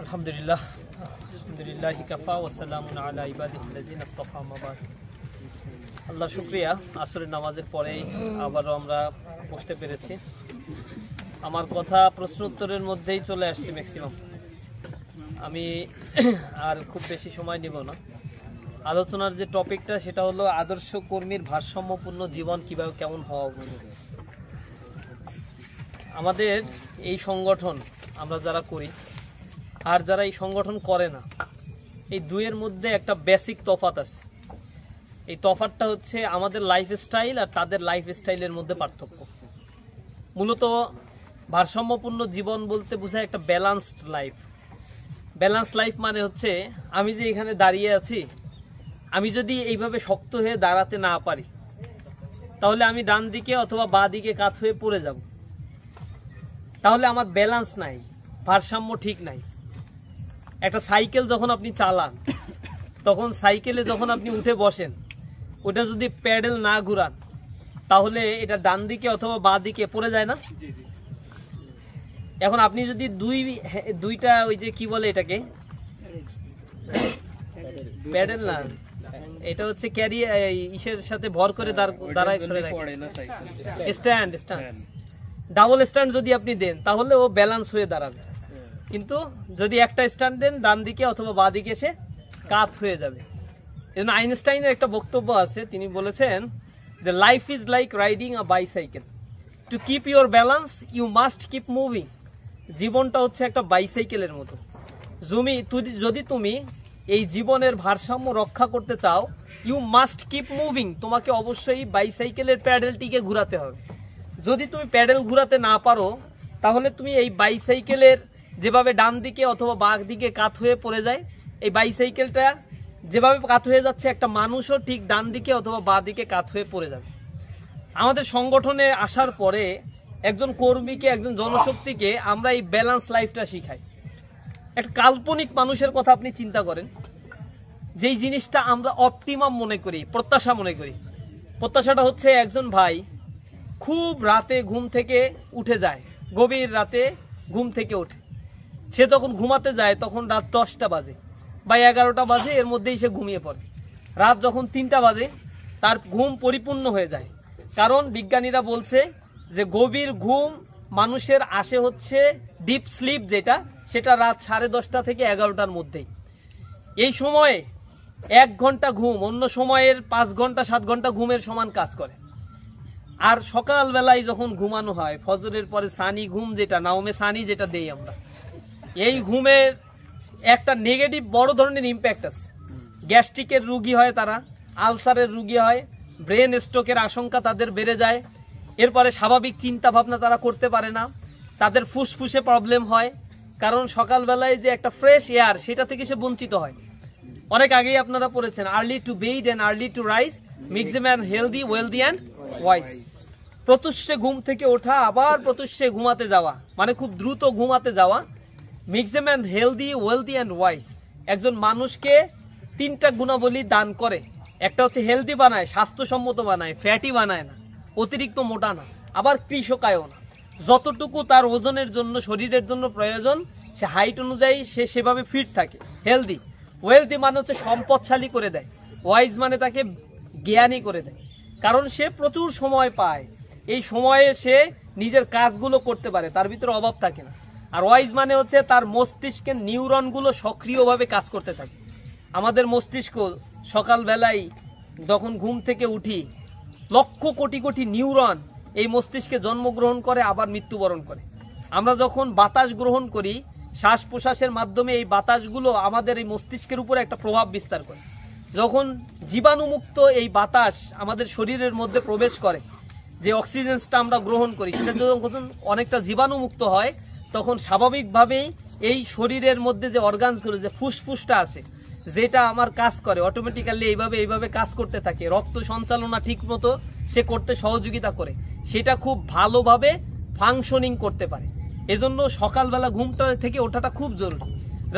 আলহামদুলিল্লাহ আলহামদুলিল্লাহি কাফা ওয়া সালামুন আলা ইবাদিহিল্লাযিনা ইসতাফা আম্মা বা'দ। আল্লাহর শুকরিয়া, আসরের নামাজের পরেই আবারও আমরা বসতে পেরেছি। আমার কথা প্রশ্ন উত্তরের মধ্যেই চলে আসছে ম্যাক্সিমাম। আমি আর খুব বেশি সময় নিব না। আলোচনার যে টপিকটা সেটা হলো আদর্শ কর্মীর ভারসাম্যপূর্ণ জীবন কিভাবে কেমন হওয়া উচিত। আমাদের এই সংগঠন আমরা যারা করি আর যারা এই সংগঠন করে না, এই দুইয়ের মধ্যে একটা বেসিক তফাৎ আছে। এই তফাৎটা হচ্ছে আমাদের লাইফস্টাইল আর তাদের লাইফস্টাইলের মধ্যে পার্থক্য। মূলত ভারসাম্যপূর্ণ জীবন বলতে বোঝায় একটা ব্যালান্সড লাইফ। ব্যালান্স লাইফ মানে হচ্ছে আমি যে এখানে দাঁড়িয়ে আছি, আমি যদি এইভাবে শক্ত হয়ে দাঁড়াতে না পারি তাহলে আমি ডান দিকে অথবা বাঁ দিকে কাত হয়ে পড়ে যাব। তাহলে আমার ব্যালান্স নাই, ভারসাম্য ঠিক নাই। একটা সাইকেল যখন আপনি চালান, তখন সাইকেলে যখন আপনি উঠে বসেন, ওটা যদি প্যাডেল না ঘুরান তাহলে এটা ডান দিকে অথবা বাঁ দিকে পড়ে যায় না। এখন আপনি যদি দুইটা ওই যে কি বলে এটাকে, প্যাডেল না, এটা হচ্ছে ক্যারি ইসের সাথে ভর করে দাঁড়ায় স্ট্যান্ড ডাবল স্ট্যান্ড যদি আপনি দেন তাহলে ও ব্যালেন্স হয়ে দাঁড়াবে। কিন্তু যদি একটা স্ট্যান্ড দেন ডান দিকে অথবা বাঁ দিকে সে কাত হয়ে যাবে। এজন্য আইনস্টাইনের একটা বক্তব্য আছে, তিনি বলেছেন যে life is like riding a bicycle, to keep your balance you must keep moving. জীবনটা হচ্ছে একটা বাইসাইকেলের মতো। যদি তুমি এই জীবনের ভারসাম্য রক্ষা করতে চাও, ইউ মাস্ট কিপ মুভিং, তোমাকে অবশ্যই বাইসাইকেলের প্যাডেলটিকে ঘুরাতে হবে। যদি তুমি প্যাডেল ঘুরাতে না পারো তাহলে তুমি এই বাইসাইকেলের যেভাবে ডান দিকে অথবা বাঁ দিকে কাত হয়ে পড়ে যায়, এই বাইসাইকেলটা যেভাবে কাত হয়ে যাচ্ছে একটা মানুষও ঠিক ডান দিকে অথবা বাঁ দিকে কাত হয়ে পড়ে যাবে। আমাদের সংগঠনে আসার পরে একজন কর্মীকে, একজন জনশক্তিকে আমরা এই ব্যালেন্স লাইফটা শিখাই। একটা কাল্পনিক মানুষের কথা আপনি চিন্তা করেন, যেই জিনিসটা আমরা অপটিমাম মনে করি, প্রত্যাশা মনে করি। প্রত্যাশাটা হচ্ছে একজন ভাই খুব রাতে ঘুম থেকে উঠে যায়, গভীর রাতে ঘুম থেকে ওঠে। সে যখন ঘুমাতে যায় তখন রাত 10টা বাজে বা 11টা বাজে, এর মধ্যেই সে ঘুমিয়ে পড়ে। রাত যখন 3টা বাজে তার ঘুম পরিপূর্ণ হয়ে যায়। কারণ বিজ্ঞানীরা বলছে যে গভীর ঘুম মানুষের আসে হচ্ছে ডিপ স্লিপ, সেটা রাত 10:30 থেকে 11টার মধ্যেই। এই সময়ে 1 ঘন্টা ঘুম অন্য সময়ের 5 ঘন্টা 7 ঘন্টা ঘুমের সমান কাজ করে। আর সকাল বেলায় যখন ঘুমানো হয়, ফজরের পরে সানি ঘুম, যেটা নাওমে সানি যেটা দেই আমরা, এই ঘুমের একটা নেগেটিভ বড় ধরনের ইম্প্যাক্ট আছে। গ্যাস্ট্রিকের রোগী হয় তারা, আলসারের রোগী হয়, ব্রেন স্ট্রোকের আশঙ্কা তাদের বেড়ে যায়। এরপরে স্বাভাবিক চিন্তা ভাবনা তারা করতে পারে না, তাদের ফুসফুসে প্রবলেম হয়। কারণ সকালবেলায় যে একটা ফ্রেশ এয়ার, সেটা থেকে সে বঞ্চিত হয়। অনেক আগেই আপনারা পড়েছেন, early to bed and early to rise makes a man healthy, wealthy and wise. প্রত্যুষে ঘুম থেকে ওঠা আবার প্রত্যুষে ঘুমাতে যাওয়া, মানে খুব দ্রুত ঘুমাতে যাওয়া, makes a man healthy, wealthy and wise. একজন মানুষকে 3টা গুণাবলী দান করে। একটা হচ্ছে হেলদি বানায়, স্বাস্থ্যসম্মত বানায়, ফ্যাটি বানায় না, অতিরিক্ত মোটা না, আবার কৃষকায়ও না। যতটুকু তার ওজনের জন্য, শরীরের জন্য প্রয়োজন, সে হাইট অনুযায়ী সে সেভাবে ফিট থাকে, হেলদি। ওয়েলদি মানে হচ্ছে সম্পদশালী করে দেয়, ওয়াইজ মানে তাকে জ্ঞানী করে দেয়। কারণ সে প্রচুর সময় পায়, এই সময়ে সে নিজের কাজগুলো করতে পারে, তার ভিতরে অভাব থাকে না। আর ওয়াইজ মানে হচ্ছে তার মস্তিষ্কের নিউরনগুলো সক্রিয়ভাবে কাজ করতে থাকে। আমাদের মস্তিষ্ক সকালবেলায় যখন ঘুম থেকে উঠি, লক্ষ কোটি কোটি নিউরন এই মস্তিষ্কে জন্মগ্রহণ করে আবার মৃত্যুবরণ করে। আমরা যখন বাতাস গ্রহণ করি, শ্বাস প্রশ্বাসের মাধ্যমে এই বাতাসগুলো আমাদের এই মস্তিষ্কের উপরে একটা প্রভাব বিস্তার করে। যখন জীবাণুমুক্ত এই বাতাস আমাদের শরীরের মধ্যে প্রবেশ করে, যে অক্সিজেনটা আমরা গ্রহণ করি, সেটা যখন অনেকটা জীবাণুমুক্ত হয়, তখন স্বাভাবিকভাবেই এই শরীরের মধ্যে যে অর্গানসগুলো, যে ফুসফুসটা আছে, যেটা আমার কাজ করে, অটোমেটিক্যালি এইভাবে কাজ করতে থাকে। রক্ত সঞ্চালনা ঠিক মতো সে করতে সহযোগিতা করে, সেটা খুব ভালোভাবে ফাংশনিং করতে পারে। এজন্য সকালবেলা ঘুমটা থেকে ওঠাটা খুব জরুরি।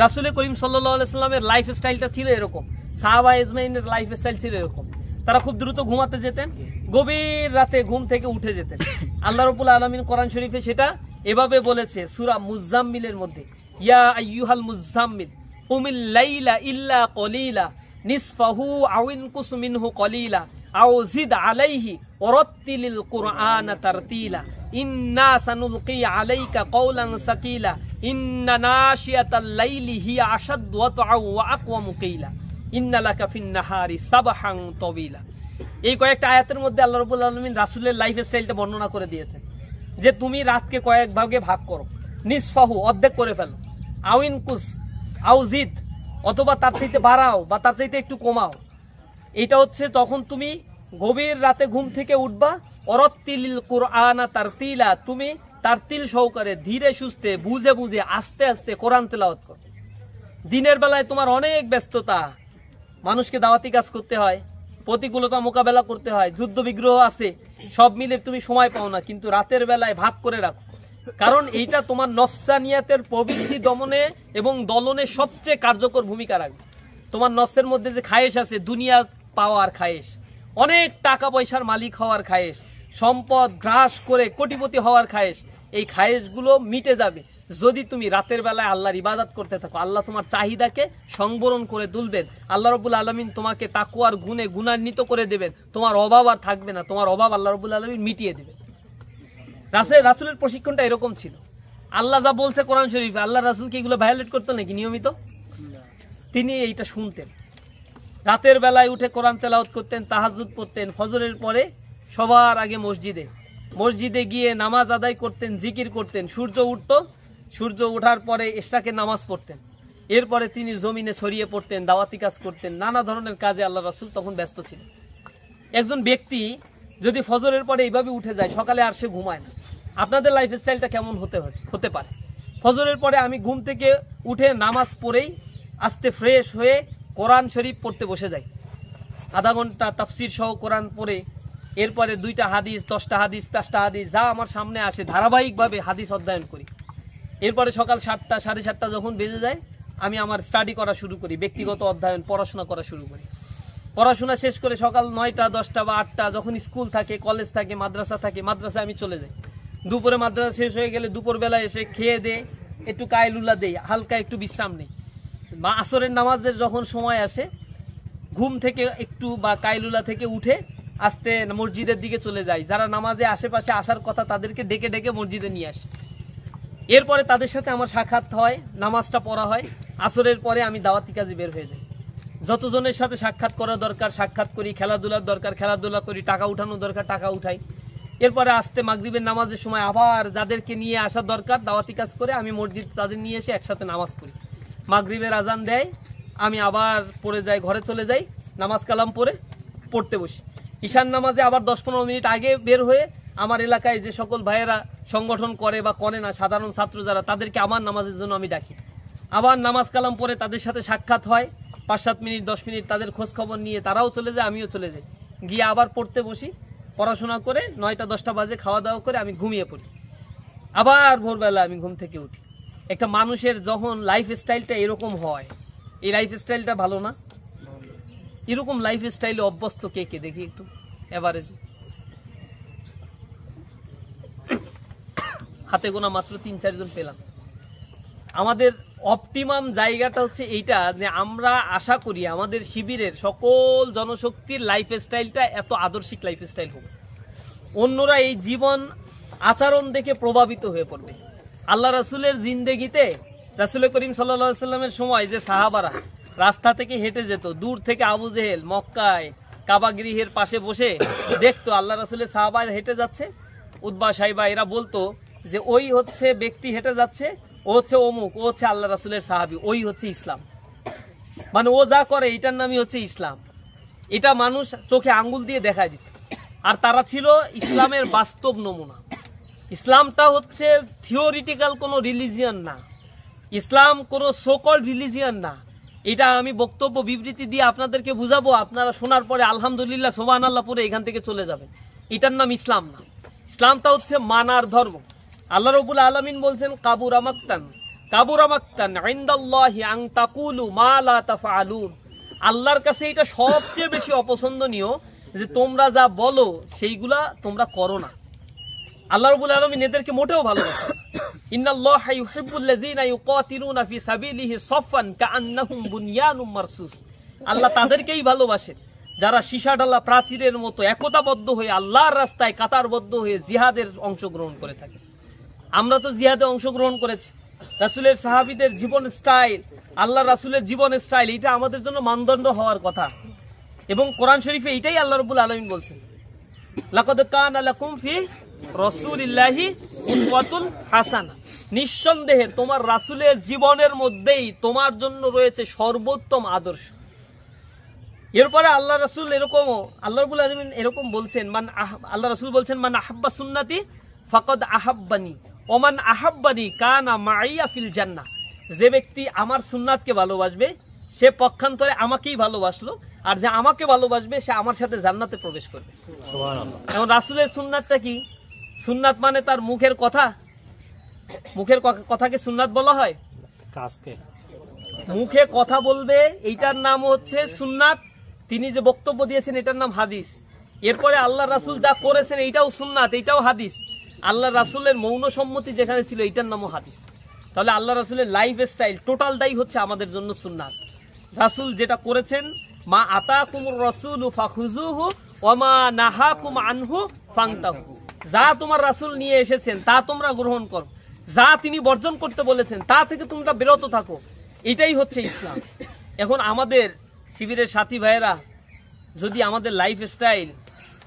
রাসূল করিম সাল্লাল্লাহু আলাইহি সাল্লামের লাইফস্টাইলটা ছিল এরকম, সাহাবা ইজমাইনের লাইফস্টাইল ছিল এরকম। তারা খুব দ্রুত ঘুমাতে যেতেন, গভীর রাতে ঘুম থেকে উঠে যেতেন। আল্লাহ রাব্বুল আলামিন কোরআন শরীফে সেটা এভাবে বলেছে সূরা মুজাম্মিলের মধ্যে, ইয়া আইয়ুহাল মুযাম্মিল কুমিল লাইলা ইল্লা কলিলা নিসফাহু আও ইনকুস মিনহু কলিলা আও জিদ আলাইহি ওয়ারাত্তিলিল কুরআনা তারতিলা ইন্না সানুলকি আলাইকা কওলান সাকিলা ইন্না নাশিয়াতাল লাইলি হিয়া আশাদ্দু ওয়াতআ ওয়া আকওয়ামু কিলা ইন্না লাকা ফিন নাহারি সাবহান তাওয়িলা। এই কয়েকটা আয়াতের মধ্যে আল্লাহ রাব্বুল আলামিন রাসূলের লাইফস্টাইলটা বর্ণনা করে দিয়েছেন যে তুমি রাতকে কয়েক ভাগে ভাগ করো, নিসফাহু অর্ধেক করে ফেলো, আও ইনকুস আও জিদ অথবা তার চাইতে বাড়াও বা তার চাইতে একটু কমাও। এটা হচ্ছে তখন তুমি গভীর রাতে ঘুম থেকে উঠবা, ওয়ারাত্তিলিল কুরআনা তারতিলা, তুমি তারতিল সহকারে ধীরে সুস্থে বুঝে বুঝে আস্তে আস্তে কোরআন তেলাওয়াত করো। দিনের বেলায় তোমার অনেক ব্যস্ততা, মানুষকে দাওয়াতি কাজ করতে হয়, প্রতিকূলতা মোকাবেলা করতে হয়, যুদ্ধ বিগ্রহ আছে, সব মিলে তুমি সময় পাও না, কিন্তু রাতের বেলায় ভাগ করে রাখো। কারণ এইটা তোমার নফসানিয়াতের প্রবৃত্তি দমনে এবং দলনে সবচেয়ে কার্যকর ভূমিকা রাখবে। তোমার নফসের মধ্যে যে খায়েশ আছে, দুনিয়া পাওয়ার খায়েশ, অনেক টাকা পয়সার মালিক হওয়ার খায়েশ, সম্পদ গ্রাস করে কোটিপতি হওয়ার খায়েশ, এই খায়েশগুলো মিটে যাবে যদি তুমি রাতের বেলায় আল্লাহর ইবাদত করতে থাকো। আল্লাহ তোমার চাহিদাকে সংবরণ করে তুলবেন। আল্লাহ রাব্বুল আলামিন তোমাকে তাকওয়ার গুণে গুণান্বিত করে দেবেন। তোমার অভাব আর থাকবে না, তোমার অভাব আল্লাহ রাব্বুল আলামিন মিটিয়ে দেবেন। রাসূলের প্রশিক্ষণটা এরকম ছিল। আল্লাহ যা বলছে কোরআন শরীফে, আল্লাহ রাসূল কি এগুলো ভায়োলেট করতেন নাকি নিয়মিত? তিনি এইটা শুনতেন, রাতের বেলায় উঠে কোরআন তেলাওয়াত করতেন, তাহাজ্জুদ পড়তেন, ফজরের পরে সবার আগে মসজিদে গিয়ে নামাজ আদায় করতেন, জিকির করতেন। সূর্য ওঠার পরে ইশরাকের নামাজ পড়তেন। এরপরে তিনি জমিনে ছড়িয়ে পড়তেন, দাওয়াতি কাজ করতেন, নানা ধরনের কাজে আল্লাহ রাসূল তখন ব্যস্ত ছিলেন। একজন ব্যক্তি যদি ফজরের পরে এইভাবে উঠে যায়, সকালে আর সে ঘুমায় না। আপনাদের লাইফস্টাইলটা কেমন হতে পারে? ফজরের পরে আমি ঘুম থেকে উঠে নামাজ পড়েই আস্তে ফ্রেশ হয়ে কোরআন শরীফ পড়তে বসে যাই, আধা ঘন্টা তাফসির সহ কোরআন পড়ে এরপরে 2টা হাদিস, 10টা হাদিস, 5টা হাদিস যা আমার সামনে আসে ধারাবাহিকভাবে হাদিস অধ্যয়ন করি। এরপরে সকাল 7টা, 7:30 যখন বেজে যায়, আমি আমার স্টাডি করা শুরু করি, ব্যক্তিগত অধ্যয়ন, পড়াশোনা করা শুরু করি। পড়াশোনা শেষ করে সকাল 9টা, 10টা বা 8টা যখন স্কুল থাকে, কলেজ থাকে, মাদ্রাসা থাকে, মাদ্রাসায় আমি চলে যাই। দুপুরে মাদ্রাসা শেষ হয়ে গেলে দুপুরবেলা এসে খেয়ে দে একটু কায়লুলা দেই, হালকা একটু বিশ্রাম নেই। বা আসরের নামাজের যখন সময় আসে, ঘুম থেকে একটু বা কায়লুলা থেকে উঠে আস্তে মসজিদের দিকে চলে যাই। যারা নামাজে আশেপাশে আসার কথা তাদেরকে ডেকে ডেকে মসজিদে নিয়ে আসে। এরপরে তাদের সাথে আমার সাক্ষাৎ হয়, নামাজটা পড়া হয়। আসরের পরে আমি দাওয়াতি কাজে বের হয়ে যাই। যতজনের সাথে সাক্ষাৎ করা দরকার সাক্ষাৎ করি, খেলাধুলার দরকার খেলাধুলা করি, টাকা উঠানো দরকার টাকা উঠাই। এরপরে আস্তে মাগরিবের নামাজের সময় আবার যাদেরকে নিয়ে আসা দরকার দাওয়াতি কাজ করে আমি মসজিদ তাদের নিয়ে এসে একসাথে নামাজ পড়ি। মাগরিবের আজান দেয়, আমি আবার পড়ে যাই, ঘরে চলে যাই, নামাজ কালাম পড়তে বসি। ঈশান নামাজে আবার 10-15 মিনিট আগে বের হয়ে আমার এলাকায় যে সকল ভাইয়েরা সংগঠন করে বা করে না, সাধারণ ছাত্র যারা, তাদেরকে আমার নামাজের জন্য আমি ডাকি। আবার নামাজ কালাম পরে তাদের সাথে সাক্ষাৎ হয়, 5-7 মিনিট 10 মিনিট তাদের খোঁজ খবর নিয়ে তারাও চলে যায়, আমিও চলে যাই। গিয়ে আবার পড়তে বসি, পড়াশোনা করে 9টা-10টা বাজে খাওয়া দাওয়া করে আমি ঘুমিয়ে পড়ি। আবার ভোরবেলা আমি ঘুম থেকে উঠি। একটা মানুষের যখন লাইফ স্টাইলটা এরকম হয়, এই লাইফ স্টাইলটা ভালো না? এরকম লাইফ স্টাইলে অভ্যস্ত কে কে দেখি একটু এভারেজে? হাতে গোনা মাত্র 3-4 জন পেলাম। আমাদের অপটিমাম জায়গাটা হচ্ছে এইটা যে আমরা আশা করি আমাদের শিবিরের সকল জনশক্তির লাইফ স্টাইলটা এত আদর্শিক লাইফ স্টাইল হবে, অন্যরা এই জীবন আচরণ দেখে প্রভাবিত হয়ে পড়বে। আল্লাহ রাসূলের জিন্দেগিতে রাসূল করিম সাল্লাল্লাহু আলাইহি ওয়াসাল্লামের সময় যে সাহাবারা রাস্তা থেকে হেঁটে যেত, দূর থেকে আবু জেহেল মক্কায় কাবা গৃহের পাশে বসে দেখতো আল্লাহ রাসূলের সাহাবারা হেঁটে যাচ্ছে, উতবা সাইবা এরা বলতো যে ওই হচ্ছে ব্যক্তি হেঁটে যাচ্ছে, ও হচ্ছে অমুক, ও হচ্ছে আল্লাহ রাসূলের সাহাবী, ওই হচ্ছে ইসলাম। মানে ও যা করে এটার নামই হচ্ছে ইসলাম। এটা মানুষ চোখে আঙ্গুল দিয়ে দেখায় দিত। আর তারা ছিল ইসলামের বাস্তব নমুনা। ইসলামটা হচ্ছে থিওরিটিক্যাল কোনো রিলিজিয়ান না, ইসলাম কোনো সোকল্ড রিলিজিয়ান না। এটা আমি বক্তব্য বিবৃতি দিয়ে আপনাদেরকে বুঝাবো, আপনারা শোনার পরে আলহামদুলিল্লাহ সুবহানাল্লাহ পরে এখান থেকে চলে যাবেন। এটার নাম ইসলাম না। ইসলামটা হচ্ছে মানার ধর্ম। আল্লাহ রাব্বুল আলামিন বলছেন কাবুরা মাকতান ইনদাল্লাহি আন তাকুলু মা লা তাফআলুন। আল্লাহর কাছে এটা সবচেয়ে বেশি অপছন্দনীয় যে তোমরা যা বলো সেইগুলা তোমরা করো না। আল্লাহ রাব্বুল আলামিন এদেরকে মোটেও ভালোবাসেন না। ইন্নাল্লাহা ইউহিব্বুল্লাযীনা ইউকাতিলুনা ফি সাবিলিহি সাফফান কাআন্নাহুম বুনয়ানুম মারসুস। আল্লাহ তাদেরকেই ভালোবাসেন যারা সীসাডালা প্রাচীরের মতো একতাবদ্ধ হয়ে আল্লাহর রাস্তায় কাতারবদ্ধ হয়ে জিহাদের অংশগ্রহণ করে থাকে। আমরা তো জিহাদে অংশগ্রহণ করেছি। রাসূলের সাহাবীদের জীবন স্টাইল, আল্লাহ রাসূলের জীবন স্টাইল, এটা আমাদের জন্য মানদণ্ড হওয়ার কথা। এবং কোরআন শরীফে এটাই আল্লাহ রাব্বুল আলামিন বলছেন, লাকাদ কানা লাকুম ফি রাসূলিল্লাহি উসওয়াতুন হাসানাহ। নিঃসন্দেহে তোমার রাসূলের জীবনের মধ্যেই তোমার জন্য রয়েছে সর্বোত্তম আদর্শ। এরপরে আল্লাহ রাসূল আল্লাহ রাব্বুল আলামিন এরকম বলছেন, আল্লাহ রাসূল বলছেন, মান আহাব্বা সুন্নতি ফাকাদ আহাব্বানি ওয়া মান আহাব্বানি কানা মাইয়া ফিল জান্নাহ। যে ব্যক্তি আমার সুন্নাতকে ভালোবাসবে সে পক্ষান্তরে আমাকেই ভালোবাসলো, আর যে আমাকে ভালোবাসবে সে আমার সাথে জান্নাতে প্রবেশ করবে। সুবহানাল্লাহ। এখন রাসূলের সুন্নাতটা কি? সুন্নাত মানে তার মুখের কথা? মুখের কথাকে সুন্নাত বলা হয়? কাজকে মুখে কথা বলবে এইটার নাম হচ্ছে সুন্নাত। তিনি যে বক্তব্য দিয়েছেন এটার নাম হাদিস। এরপরে আল্লাহ রাসূল যা করেছেন এইটাও সুন্নাত, এইটাও হাদিস। আল্লাহ রাসূলের মৌন সম্মতি যেখানে ছিল এইটার নামও হাদিস। তাহলে আল্লাহ রাসূলের লাইফ স্টাইল টোটালটাই হচ্ছে আমাদের জন্য সুন্নাত। রাসূল যেটা করেছেন, মা আতাকুমুর রাসূলু ফাখুযুহু ওয়া মা নাহাকুম আনহু ফান্তাহু। যা তোমার রাসূল নিয়ে এসেছেন তা তোমরা গ্রহণ করো, যা তিনি বর্জন করতে বলেছেন তা থেকে তোমরা বিরত থাকো। এটাই হচ্ছে ইসলাম। এখন আমাদের শিবিরের সাথী ভাইয়েরা যদি আমাদের লাইফ স্টাইল,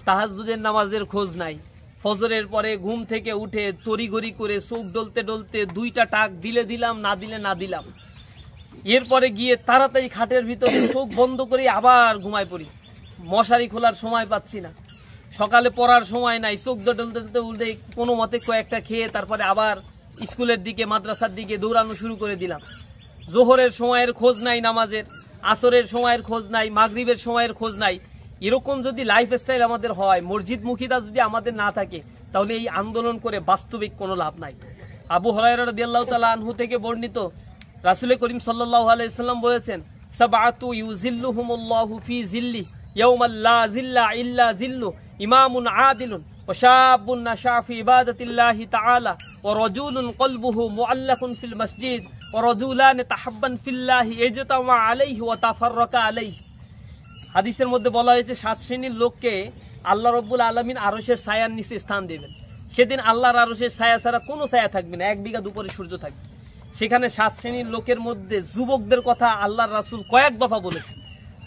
তাহাজ্জুদের নামাজের খোঁজ নাই, ফজরের পরে ঘুম থেকে উঠে তড়িঘড়ি করে চোখ ডলতে ডলতে দুইটা টাক দিলে দিলাম, না দিলে না দিলাম, এরপরে গিয়ে তাড়াতাড়ি খাটের ভিতরে চোখ বন্ধ করে আবার ঘুমায় পড়ি, মশারি খোলার সময় পাচ্ছি না, সকালে পড়ার সময় নাই, চোখ ডলতে উল্টে কোনো মতে কয়েকটা খেয়ে তারপরে আবার স্কুলের দিকে মাদ্রাসার দিকে দৌড়ানো শুরু করে দিলাম। জোহরের সময়ের খোঁজ নাই নামাজের, আসরের সময়ের খোঁজ নাই, মাগরিবের সময়ের খোঁজ নাই। এরকম যদি লাইফ স্টাইল আমাদের হয়, মসজিদ মুখিদা যদি আমাদের না থাকে, তাহলে এই আন্দোলন করে বাস্তবিক কোনো লাভ নাই। আবু হুরায়রা রাদিয়াল্লাহু তাআলা আনহু থেকে বর্ণিত, রাসূল করিম সাল্লাল্লাহু আলাইহি ওয়াসাল্লাম বলেছেন, সাবআতু ইউজিল্লুহুমুল্লাহু ফি জিল্লি ইয়াওমাল লা জিল্লা ইল্লা জিল্লু ইমামুন আদিলুন ওয়া শাবুন নাশা ফি ইবাদাতিল্লাহি তাআলা ওয়া রাজুলুন কলবুহু মুআল্লাকুন ফিল মসজিদ ওয়া রাজুলান তাহাব্বান ফিল্লাহি ইজতামা আলাইহি ওয়া তাফাররাকা আলাইহি। হাদিসের মধ্যে বলা হয়েছে 7 শ্রেণীর লোককে আল্লাহ রাব্বুল আলামিন আরশের ছায়ার নিচে স্থান দেবেন। সেদিন আল্লাহর আরশের ছায়া ছাড়া কোনো ছায়া থাকবে না, 1 বিঘা দুপুরে সূর্য থাকবে। সেখানে 7 শ্রেণীর লোকের মধ্যে যুবকদের কথা আল্লাহর রাসূল কয়েক দফা বলেছেন।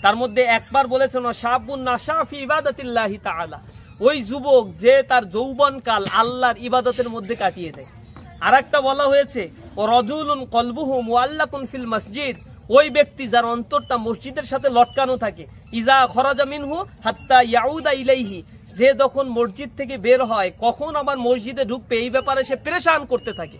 তার মধ্যে একবার বলেছেন, শাবুন নাশা ফি ইবাদাতিল্লাহি তাআলা, ওই যুবক যে তার যৌবনকাল আল্লাহর ইবাদতের মধ্যে কাটিয়ে দেয়। আরেকটা বলা হয়েছে, ও রাজুলুন কলবুহু মুআল্লাকুন ফিল মসজিদ, ওই ব্যক্তি যার অন্তরটা মসজিদের সাথে লটকানো থাকে, ইজা খরাজা মিনহু হাত্তা ইয়াউদা ইলাইহি, যে যখন মসজিদ থেকে বের হয় কখন আবার মসজিদে ঢুকবে এই ব্যাপারে সে পেরেশান করতে থাকে।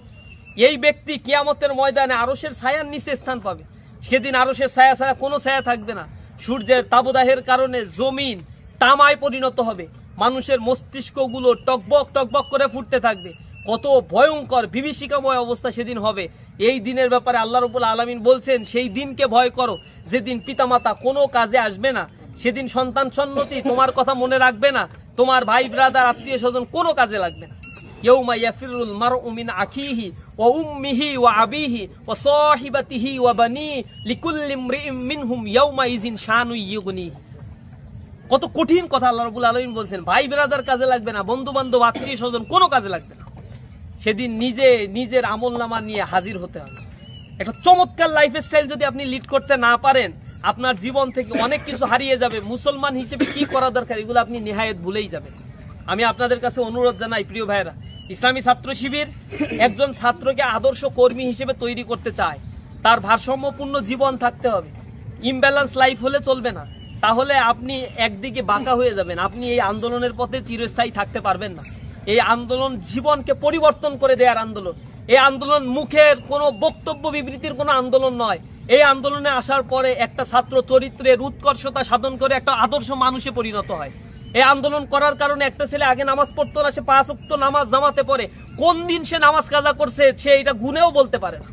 এই ব্যক্তি কিয়ামতের ময়দানে আরশের ছায়ার নিচে স্থান পাবে। সেদিন আরশের ছায়া ছাড়া কোনো ছায়া থাকবে না। সূর্যের তাপদাহের কারণে জমিন তামায় পরিণত হবে, মানুষের মস্তিষ্কগুলো টকবক টকবক করে ফুটতে থাকবে। কত ভয়ঙ্কর বিভীষিকাময় অবস্থা সেদিন হবে। এই দিনের ব্যাপারে আল্লাহ রাব্বুল আলামিন বলছেন, সেই দিনকে ভয় করো যেদিন পিতামাতা কোনো কাজে আসবে না, সেদিন সন্তান সন্ততি তোমার কথা মনে রাখবে না, তোমার ভাই ব্রাদার আত্মীয় স্বজন কোনো কাজে লাগবে না। ইয়াউমা ইয়াফিরুল মারউ মিন আখিহি ওয়া উম্মিহি ওয়া আবিহি ওয়া সাহিবাতিহি ওয়া বানি লিকুল্লি ইমরিইম মিনহুম ইয়াউমা ইযিন শানু ইউগনি। কত কঠিন কথা আল্লাহ রাব্বুল আলামিন বলছেন, ভাই ব্রাদার কাজে লাগবে না, বন্ধু বান্ধব আত্মীয় স্বজন কোনো কাজে লাগবে না। সেদিন নিজের আমলনামা নিয়ে হাজির হতে হবে। একটা চমৎকার লাইফ স্টাইল যদি আপনি লিড করতে না পারেন, আপনার জীবন থেকে অনেক কিছু হারিয়ে যাবে। মুসলমান হিসেবে কি করা দরকার এগুলো আপনি নিহায়াত ভুলেই যাবেন। আমি আপনাদের কাছে অনুরোধ জানাই, প্রিয় ভাইরা, ইসলামী ছাত্র শিবির একজন ছাত্রকে আদর্শ কর্মী হিসেবে তৈরি করতে চায়। তার ভারসাম্যপূর্ণ জীবন থাকতে হবে, ইমব্যালেন্স লাইফ হলে চলবে না। তাহলে আপনি একদিকে বাঁকা হয়ে যাবেন, আপনি এই আন্দোলনের পথে চিরস্থায়ী থাকতে পারবেন না। এই আন্দোলন জীবনকে পরিবর্তন করে দেওয়ার আন্দোলন। এই আন্দোলন মুখের কোনো বক্তব্য বিবৃতির কোনো আন্দোলন নয়। এই আন্দোলনে আসার পরে একটা ছাত্র চরিত্রের উৎকর্ষতা সাধন করে একটা আদর্শ মানুষে পরিণত হয়। এই আন্দোলন করার কারণে একটা ছেলে আগে নামাজ পড়তো না, সে 5 ওয়াক্ত নামাজ জামাতে পড়ে। কোন দিন সে নামাজ কাজা করছে সে এটা গুনেও বলতে পারে না।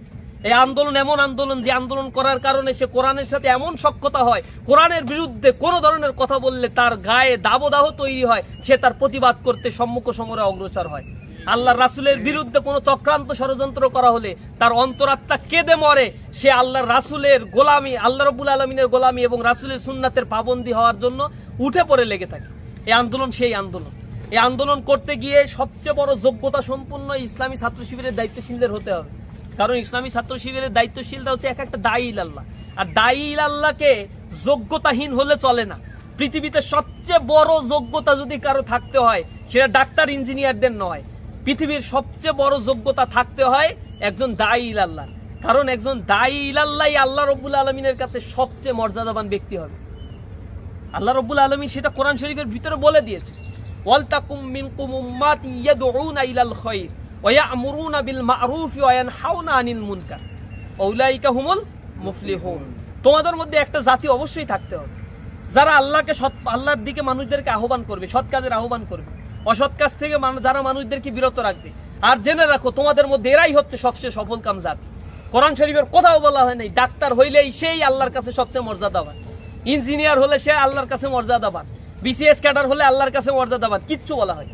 এই আন্দোলন এমন আন্দোলন যে আন্দোলন করার কারণে সে কোরআনের সাথে এমন সখ্যতা হয়, কোরআনের বিরুদ্ধে কোন ধরনের কথা বললে তার গায়ে দাবদাহ তৈরি হয়, সে তার প্রতিবাদ করতে সম্মুখ সমরে অগ্রসর হয়। আল্লাহ রাসূলের বিরুদ্ধে কোনো চক্রান্ত ষড়যন্ত্র করা হলে তার অন্তরাত্মা কেঁদে মরে, সে আল্লাহর রাসূলের গোলামি, আল্লাহ রাব্বুল আলামিনের গোলামি এবং রাসূলের সুন্নাতের পাবন্দী হওয়ার জন্য উঠে পড়ে লেগে থাকে। এই আন্দোলন সেই আন্দোলন। এই আন্দোলন করতে গিয়ে সবচেয়ে বড় যোগ্যতা সম্পন্ন ইসলামী ছাত্র শিবিরের দায়িত্বশীলদের হতে হবে। কারণ ইসলামী ছাত্র শিবিরের দায়িত্বশীলটা হচ্ছে এক একটা দায়ী ইলাল্লাহ। আর দায়ী ইলাল্লাহকে যোগ্যতাহীন হলে চলে না। পৃথিবীতে সবচেয়ে বড় যোগ্যতা যদি কারো থাকতে হয় সেটা ডাক্তার ইঞ্জিনিয়ারদের নয়, পৃথিবীর সবচেয়ে বড় যোগ্যতা থাকতে হয় একজন দায়ী ইলাল্লাহ। কারণ একজন দায়ী ইলাল্লাহই আল্লাহ রাব্বুল আলামিনের কাছে সবচেয়ে মর্যাদাবান ব্যক্তি হবে। আল্লাহ রাব্বুল আলামিন সেটা কোরআন শরীফের ভিতরে বলে দিয়েছে, ওয়ালতাকুম মিনকুম উম্মাতি ইয়াদউনা ইলাল খায়র ওয়া ইয়া'মুরুনা বিল মা'রুফি ওয়া ইয়ানহাউনা আনিল মুনকার উলাইকা হুমুল মুফলিহুন। তোমাদের মধ্যে একটা জাতি অবশ্যই থাকতে হবে যারা আল্লাহর দিকে মানুষদেরকে আহ্বান করবে, সৎ কাজের আহ্বান করবে, অসৎ কাজ থেকে যারা মানুষদেরকে বিরত রাখবে। আর জেনে রাখো তোমাদের মধ্যে এরাই হচ্ছে সবচেয়ে সফল কাম জাতি। কোরআন শরীফের কোথাও বলা হয় নাই ডাক্তার হইলেই সেই আল্লাহর কাছে সবচেয়ে মর্যাদাবান, ইঞ্জিনিয়ার হলে সে আল্লাহর কাছে মর্যাদাবান, বিসিএস ক্যাডার হলে আল্লাহর কাছে মর্যাদাবান, কিচ্ছু বলা হয়।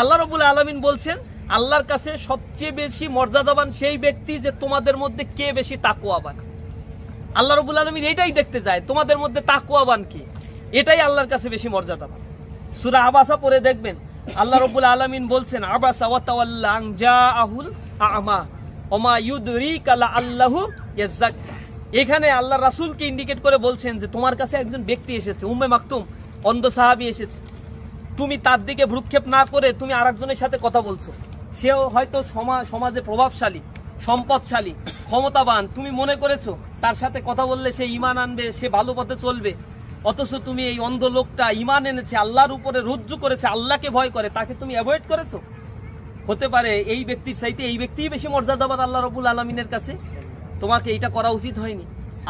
আল্লাহ রাব্বুল আলামিন বলছেন আল্লাহর কাছে সবচেয়ে বেশি মর্যাদাবান সেই ব্যক্তি যে তোমাদের মধ্যে কে বেশি তাকওয়াবান। আল্লাহ রাব্বুল আলামিন এটাই দেখতে যায় তোমাদের মধ্যে তাকওয়াবান কে, এটাই আল্লাহর কাছে বেশি মর্যাদাবান। সূরা আবাসা পড়ে দেখবেন আল্লাহ রাব্বুল আলামিন বলছেন আবাসা ওয়া তাওয়াল্লা আন জাআহুল আ'মা ওমা ইউদরিকা লাআল্লাহু ইয়াযাক্কা। এখানে আল্লাহ রাসূলকে ইন্ডিকেট করে বলছেন যে তোমার কাছে একজন ব্যক্তি এসেছে, উম্মে মাকতুম অন্ধ সাহাবী এসেছে, তুমি তার দিকে ভ্রুক্ষেপ না করে তুমি আরেকজনের সাথে কথা বলছো, সেও হয়তো সমাজে প্রভাবশালী, সম্পদশালী, ক্ষমতাবান, তুমি মনে করেছো তার সাথে কথা বললে সে ঈমান আনবে, সে ভালো পথে চলবে। অথচ তুমি এই অন্ধ লোকটা ঈমান এনেছে, আল্লাহর উপরে রুজু করেছে, আল্লাহকে ভয় করে, তাকে তুমি অ্যাভয়েড করেছো। হতে পারে এই ব্যক্তির চাইতে এই ব্যক্তিই বেশি মর্যাদাবান আল্লাহ রাব্বুল আলামিনের কাছে, তোমাকে এটা করা উচিত হয়নি।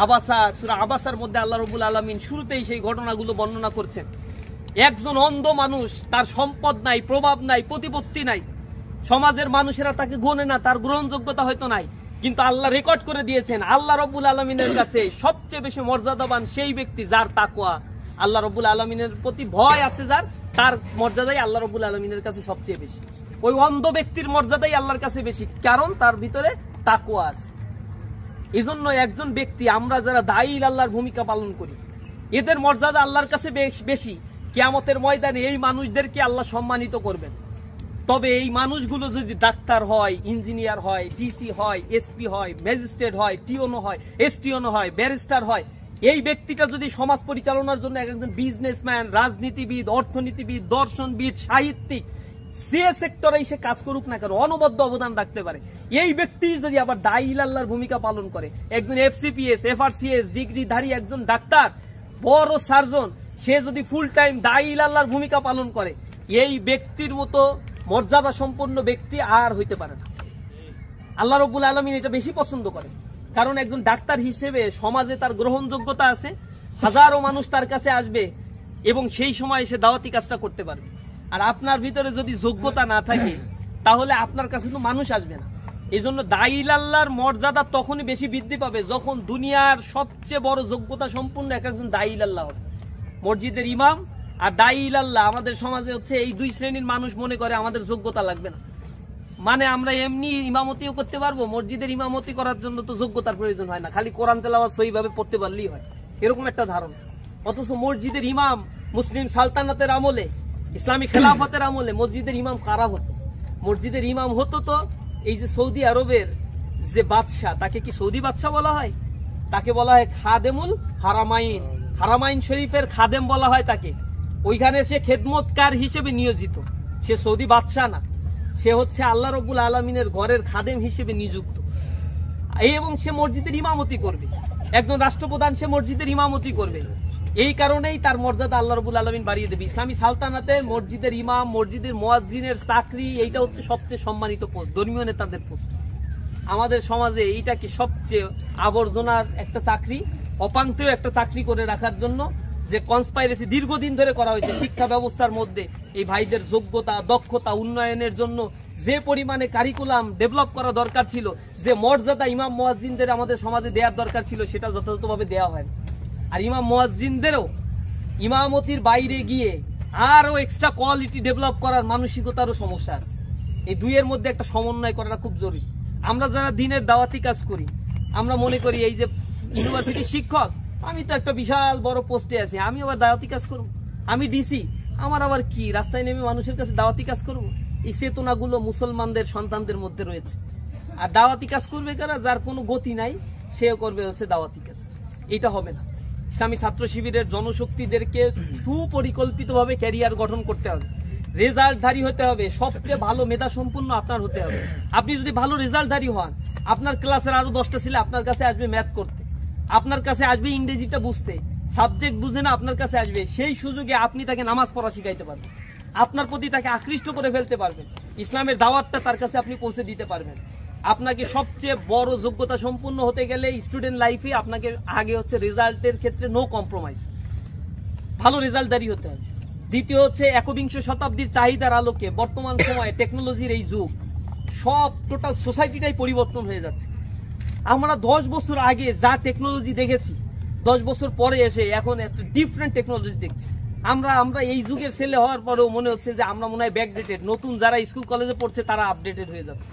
আবাসা, সূরা আবাসার মধ্যে আল্লাহ রাব্বুল আলামিন শুরুতেই সেই ঘটনাগুলো বর্ণনা করছেন। একজন অন্ধ মানুষ, তার সম্পদ নাই, প্রভাব নাই, প্রতিপত্তি নাই, সমাজের মানুষেরা তাকে গোনে না, তার গ্রহণযোগ্যতা হয়তো নাই, কিন্তু আল্লাহ রেকর্ড করে দিয়েছেন আল্লাহ রাব্বুল আলামিনের কাছে সবচেয়ে বেশি মর্যাদাবান সেই ব্যক্তি যার তাকওয়া, আল্লাহ রাব্বুল আলামিনের প্রতি ভয় আছে যার, তার মর্যাদাই আল্লাহ রাব্বুল আলামিনের কাছে সবচেয়ে বেশি। ওই অন্ধ ব্যক্তির মর্যাদাই আল্লাহর কাছে বেশি, কারণ তার ভিতরে তাকওয়া আছে। এজন্য একজন ব্যক্তি, আমরা যারা দায়ী আল্লাহর ভূমিকা পালন করি, এদের মর্যাদা আল্লাহর কাছে বেশি। কিয়ামতের ময়দানে এই মানুষদেরকে আল্লাহ সম্মানিত করবেন। তবে এই মানুষগুলো যদি ডাক্তার হয়, ইঞ্জিনিয়ার হয়, ডিসি হয়, এসপি হয়, ম্যাজিস্ট্রেট হয়, টিওনো হয়, এসটিওনো হয়, ব্যারিস্টার হয়, এই ব্যক্তিটা যদি সমাজ পরিচালনার জন্য একজন বিজনেসম্যান, রাজনীতিবিদ, অর্থনীতিবিদ, দর্শনবিদ, সাহিত্যিক, যে সেক্টরেই সে কাজ করুক না কেন অনবদ্য অবদান রাখতে পারে, এই ব্যক্তি যদি আবার দায়ী আল্লাহর ভূমিকা পালন করে, একজন এফসিপিএস, এফআরসিএস ডিগ্রিধারী একজন ডাক্তার, বড় সার্জন, সে যদি ফুল টাইম দায়ী আল্লাহর ভূমিকা পালন করে, এই ব্যক্তির মতো মর্যাদা সম্পন্ন ব্যক্তি আর হইতে পারে না। আল্লাহ রাব্বুল আলামিন এটা বেশি পছন্দ করে, কারণ একজন ডাক্তার হিসেবে সমাজে তার গ্রহণযোগ্যতা আছে, হাজারো মানুষ তার কাছে আসবে এবং সেই সময় সে দাওয়াতি কাজটা করতে পারবে। আর আপনার ভিতরে যদি যোগ্যতা না থাকে তাহলে আপনার কাছে তো মানুষ আসবে না। এই জন্য দায়ী আল্লাহর মর্যাদা তখনই বেশি বৃদ্ধি পাবে যখন দুনিয়ার সবচেয়ে বড় যোগ্যতা সম্পন্ন একজন দায়ী আল্লাহ হবে। মসজিদের ইমাম আর দায়ী আল্লাহ আমাদের সমাজে হচ্ছে এই দুই শ্রেণীর মানুষ মনে করে আমাদের যোগ্যতা লাগবে না, মানে আমরা এমনি ইমামতিও করতে পারবো, মসজিদের ইমামতি করার জন্য তো যোগ্যতার প্রয়োজন হয় না, খালি কোরআন তেলাওয়াত সহিভাবে পড়তে পারলেই হয়, এরকম একটা ধারণা। অথচ মসজিদের ইমাম মুসলিম সালতানাতের আমলে, ইসলামী খেলাফতের আমলে মসজিদের ইমাম কারা হতো? মসজিদের ইমাম হতো তো এই যে সৌদি আরবের যে বাদশাহ, তাকে কি সৌদি বাদশাহ বলা হয়? তাকে বলা হয় খাদেমুল হারামাইন, হারামাইন শরীফের খাদেম বলা হয় তাকে। ওইখানে সে খেদমতকার হিসেবে নিয়োজিত, সে সৌদি বাদশাহ না, সে হচ্ছে আল্লাহ রাব্বুল আলামিনের ঘরের খাদেম হিসেবে নিযুক্ত, এবং সে মসজিদের ইমামতি করবে। একজন রাষ্ট্রপ্রধান, সে মসজিদের ইমামতি করবে। এই কারণেই তার মর্যাদা আল্লাহ রাব্বুল আলামিন বাড়িয়ে দেবে। ইসলামী সালতানাতে মসজিদের ইমাম, মসজিদের মুয়াজ্জিনের চাকরি, এইটা হচ্ছে সবচেয়ে সম্মানিত পোস্ট, ধর্মীয় নেতাদের পোস্ট। আমাদের সমাজে এইটা কি সবচেয়ে আবর্জনার একটা চাকরি, অপাঙ্ক্তেয় একটা চাকরি করে রাখার জন্য যে কনস্পাইরেসি দীর্ঘদিন ধরে করা হয়েছে শিক্ষা ব্যবস্থার মধ্যে। এই ভাইদের যোগ্যতা, দক্ষতা উন্নয়নের জন্য যে পরিমাণে কারিকুলাম ডেভেলপ করা দরকার ছিল, যে মর্যাদা ইমাম মুয়াজ্জিনদের আমাদের সমাজে দেওয়ার দরকার ছিল, সেটা যথাযথভাবে দেওয়া হয় না। আর ইমাম মুয়াজ্জিনদেরও ইমামতির বাইরে গিয়ে আরো এক্সট্রা কোয়ালিটি ডেভেলপ করার মানসিকতারও সমস্যা আছে। এই দুইয়ের মধ্যে একটা সমন্বয় করাটা খুব জরুরি। আমরা যারা দিনের দাওয়াতি কাজ করি, আমরা মনে করি এই যে ইউনিভার্সিটির শিক্ষক, আমি তো একটা বিশাল বড় পোস্টে আছি, আমি আবার দাওয়াতি কাজ করবো, আমি ডিসি, আমার আবার কি রাস্তায় নেমে মানুষের কাছে দাওয়াতি কাজ করবো? এই চেতনাগুলো মুসলমানদের সন্তানদের মধ্যে রয়েছে। আর দাওয়াতি কাজ করবে কারা? যার কোনো গতি নাই, সেও করবে হচ্ছে দাওয়াতি কাজ। এটা হবে না। ইসলামী ছাত্র শিবিরের জনশক্তিদেরকে সুপরিকল্পিতভাবে ক্যারিয়ার গঠন করতে হবে, রেজাল্টধারী হতে হবে, সবচেয়ে ভালো মেধা সম্পন্ন আপনার হতে হবে। আপনি যদি ভালো রেজাল্টধারী হন, আপনার ক্লাসের আরো 10টা ছেলে আপনার কাছে আসবে ম্যাথ করতে, আপনার কাছে আসবে ইংরেজিটা বুঝতে, সাবজেক্ট বুঝে না আপনার কাছে আসবে। সেই সুযোগে আপনি তাকে নামাজ পড়া শিখাইতে পারবেন, আপনার প্রতি তাকে আকৃষ্ট করে ফেলতে পারবেন, ইসলামের দাওয়াতটা তার কাছে আপনি পৌঁছে দিতে পারবেন। আপনাকে সবচেয়ে বড় যোগ্যতা সম্পন্ন হতে গেলে স্টুডেন্ট লাইফে আপনাকে আগে হচ্ছে রেজাল্টের ক্ষেত্রে নো কম্প্রোমাইজ, ভালো রেজাল্টদারি হতে হবে। দ্বিতীয় হচ্ছে একবিংশ শতাব্দীর চাহিদার আলোকে বর্তমান সময়ে টেকনোলজির এই যুগ, সব টোটাল সোসাইটিটাই পরিবর্তন হয়ে যাচ্ছে। আমরা 10 বছর আগে যা টেকনোলজি দেখেছি, 10 বছর পরে এসে এখন একটা ডিফারেন্ট টেকনোলজি দেখছি। আমরা এই যুগের ছেলে হওয়ার পরেও মনে হচ্ছে যে আমরা মনে হয় ব্যাকডেটেড, নতুন যারা স্কুল কলেজে পড়ছে তারা আপডেটেড হয়ে যাচ্ছে।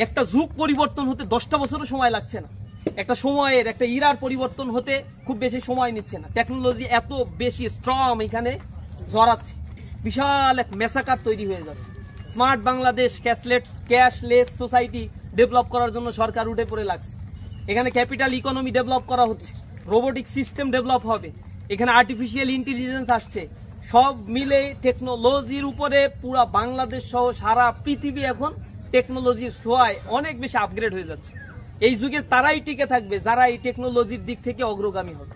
একটা যুগ পরিবর্তন হতে 10টা বছরও সময় লাগছে না, একটা সময়ের একটা ইরার পরিবর্তন হতে খুব বেশি সময় নিচ্ছে না। টেকনোলজি এত বেশি স্ট্রং এখানে জড়াচ্ছে, বিশাল এক মেসাকার তৈরি হয়ে যাচ্ছে। Smart Bangladesh, cashless society develop করার জন্য সরকার উঠে পড়ে লাগছে। এখানে ক্যাপিটাল ইকোনমি ডেভেলপ করা হচ্ছে, রোবোটিক সিস্টেম ডেভেলপ হবে, এখানে আর্টিফিশিয়াল ইন্টেলিজেন্স আসছে। সব মিলে টেকনোলজির উপরে পুরা বাংলাদেশ সহ সারা পৃথিবী এখন টেকনোলজির ছোঁয়ায় অনেক বেশি আপগ্রেড হয়ে যাচ্ছে। এই যুগে তারাই টিকে থাকবে যারা এই টেকনোলজির দিক থেকে অগ্রগামী হবে।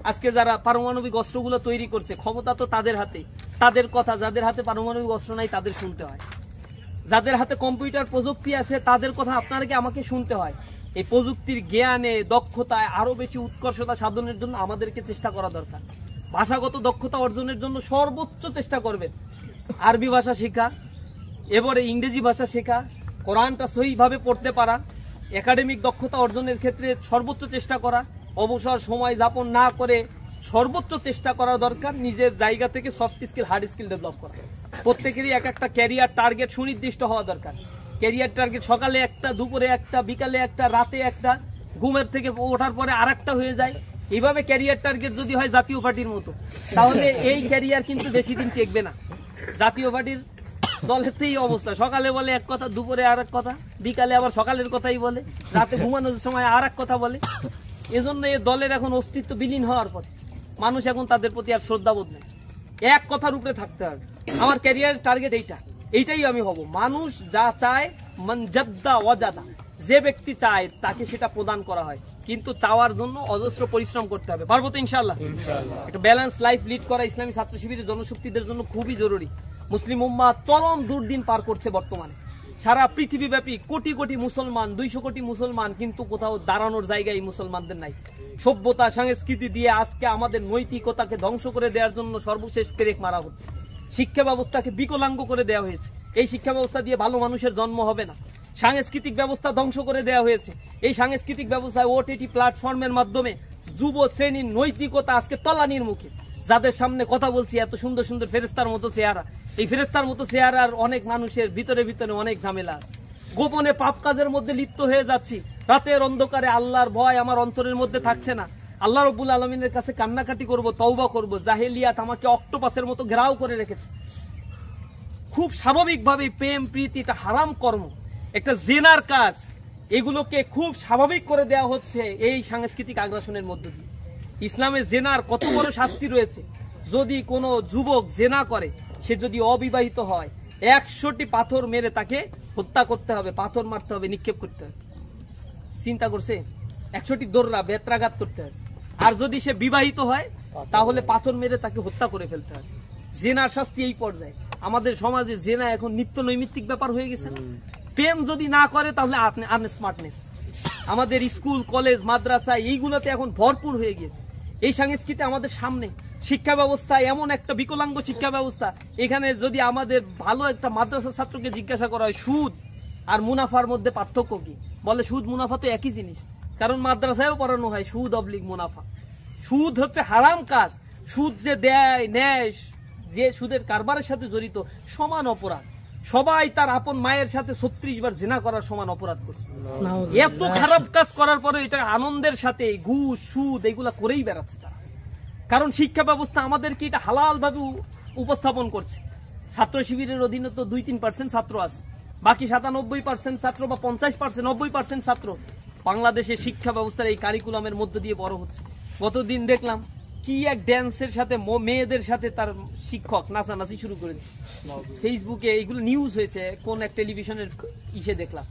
আজকে যারা পারমাণবিক অস্ত্রগুলো তৈরি করছে, ক্ষমতা তো তাদের হাতে, তাদের কথা যাদের হাতে পারমাণবিক অস্ত্র নাই তাদের শুনতে হয়, যাদের হাতে কম্পিউটার প্রযুক্তি আছে তাদের কথা আপনাকে আমাকে শুনতে হয়। এই প্রযুক্তির জ্ঞানে দক্ষতায় আরো বেশি উৎকর্ষতা সাধনের জন্য আমাদেরকে চেষ্টা করা দরকার। ভাষাগত দক্ষতা অর্জনের জন্য সর্বোচ্চ চেষ্টা করবেন। আরবি ভাষা শেখা, এবারে ইংরেজি ভাষা শেখা, কোরআনটা সহিভাবে পড়তে পারা, একাডেমিক দক্ষতা অর্জনের ক্ষেত্রে সর্বোচ্চ চেষ্টা করা, অবসর সময় যাপন না করে সর্বোচ্চ চেষ্টা করা দরকার। নিজের জায়গা থেকে soft skill, hard skill develop করা। প্রত্যেকেরই এক একটা ক্যারিয়ার টার্গেট সুনির্দিষ্ট হওয়া দরকার। ক্যারিয়ার টার্গেট সকালে একটা, দুপুরে একটা, বিকালে একটা, রাতে একটা, ঘুমের থেকে ওঠার পরে আরেকটা হয়ে যায়। এইভাবে ক্যারিয়ার টার্গেট যদি হয় জাতীয় পার্টির মতো, তাহলে এই ক্যারিয়ার কিন্তু বেশি দিন টেকবে না। জাতীয় পার্টির দলের তো এই অবস্থা, সকালে বলে এক কথা, দুপুরে আর এক কথা, বিকালে আবার সকালের কথাই বলে, রাতে ঘুমানোর সময় আর এক কথা বলে। এজন্য এই দলের এখন অস্তিত্ব বিলীন হওয়ার পথে। মানুষ এখন তাদের প্রতি আর শ্রদ্ধাবোধ নেই, এক কথার উপরে থাকতে হবে। আমার ক্যারিয়ার টার্গেট এইটাই আমি হব। মানুষ যা চায়, মানজাদ্দা ওয়াজাদা, যে ব্যক্তি চায় তাকে সেটা প্রদান করা হয়, কিন্তু চাওয়ার জন্য অজস্র পরিশ্রম করতে হবে। পারবো তো ইনশাআল্লাহ? একটা ব্যালেন্স লাইফ লিড করা ইসলামী ছাত্র শিবিরের জনশক্তিদের জন্য খুবই জরুরি। মুসলিম উম্মাহ চরম দুর্দিন পার করছে বর্তমানে। সারা পৃথিবীব্যাপী কোটি কোটি মুসলমান, 200 কোটি মুসলমান, কিন্তু কোথাও দাঁড়ানোর জায়গায় মুসলমানদের নাই। সভ্যতা সংস্কৃতি দিয়ে আজকে আমাদের নৈতিকতাকে ধ্বংস করে দেওয়ার জন্য সর্বশেষ পেরেক মারা হচ্ছে। শিক্ষা ব্যবস্থাকে বিকলাঙ্গ করে দেওয়া হয়েছে। এই শিক্ষা ব্যবস্থা দিয়ে ভালো মানুষের জন্ম হবে না। সাংস্কৃতিক ব্যবস্থা ধ্বংস করে দেওয়া হয়েছে। এই সাংস্কৃতিক ব্যবস্থায় ওটিটি প্ল্যাটফর্মের মাধ্যমে যুব শ্রেণীর নৈতিকতা আজকে তলানির মুখে। যাদের সামনে কথা বলছি এত সুন্দর সুন্দর ফেরেস্তার মতো চেহারা, এই ফেরেস্তার মতো চেহারার অনেক মানুষের ভিতরে ভিতরে অনেক ঝামেলা আছে। গোপনে পাপ কাজের মধ্যে লিপ্ত হয়ে যাচ্ছি। রাতের অন্ধকারে আল্লাহর ভয় আমার অন্তরের মধ্যে থাকছে না। আল্লাহ রাব্বুল আলামিনের কাছে কান্নাকাটি করব, তওবা করব। জাহেলিয়াত আমাকে অক্টোপাসের মতো ঘেরাও করে রেখেছে। খুব স্বাভাবিকভাবে প্রেম প্রীতি এটা হারাম কর্ম, একটা জেনার কাজ, এগুলোকে খুব স্বাভাবিক করে দেওয়া হচ্ছে এই সাংস্কৃতিক আগ্রাসনের মধ্য দিয়ে। ইসলামে জেনার কত বড় শাস্তি রয়েছে। যদি কোনো যুবক জেনা করে, সে যদি অবিবাহিত হয়, 100টি পাথর মেরে তাকে হত্যা করতে হবে, পাথর মারতে হবে, নিক্ষেপ করতে হবে। চিন্তা করছে? 100টি দোররা বেত্রাঘাত করতে হবে। আর যদি সে বিবাহিত হয় তাহলে পাথর মেরে তাকে হত্যা করে ফেলতে হবে। জেনার শাস্তি এই পর্যায়ে। আমাদের সমাজে জেনা এখন নিত্য নৈমিত্তিক ব্যাপার হয়ে গেছে। প্রেম যদি না করে তাহলে আনস্মার্টনেস। আমাদের স্কুল কলেজ মাদ্রাসা এইগুলোতে এখন ভরপুর হয়ে গিয়েছে। এই সংস্কৃতি আমাদের সামনে। শিক্ষা ব্যবস্থা এমন একটা বিকলাঙ্গ শিক্ষা ব্যবস্থা, এখানে যদি আমাদের ভালো একটা মাদ্রাসা ছাত্রকে জিজ্ঞাসা করা হয় সুদ আর মুনাফার মধ্যে পার্থক্য কি, বলে সুদ মুনাফা তো একই জিনিস। কারণ মাদ্রাসায়ও পড়ানো হয় সুদ অবলিক মুনাফা। সুদ হচ্ছে হারাম কাজ। সুদ যে দেয় নেয়, যে সুদের কারবারের সাথে জড়িত, সমান অপরাধ। সবাই তার আপন মায়ের সাথে 36 বার জিনা করার সমান অপরাধ করছে। এত খারাপ কাজ করার পরে এটা আনন্দের সাথে ঘুষ সুদ এগুলা করেই বেড়াচ্ছে তারা। কারণ শিক্ষা ব্যবস্থা আমাদেরকে এটা হালাল ভাবে উপস্থাপন করছে। ছাত্র শিবিরের অধীনে তো 2-3% ছাত্র আছে, বাকি 97% ছাত্র বা 50%, 90% ছাত্র বাংলাদেশের শিক্ষা ব্যবস্থার এই কারিকুলামের মধ্য দিয়ে বড় হচ্ছে। গতদিন দেখলাম কি এক ড্যান্সের সাথে মেয়েদের সাথে তার শিক্ষক নাচানাচি শুরু করে দিচ্ছে ফেসবুকে, এইগুলো নিউজ হয়েছে কোন এক টেলিভিশনের ইসে দেখলাম।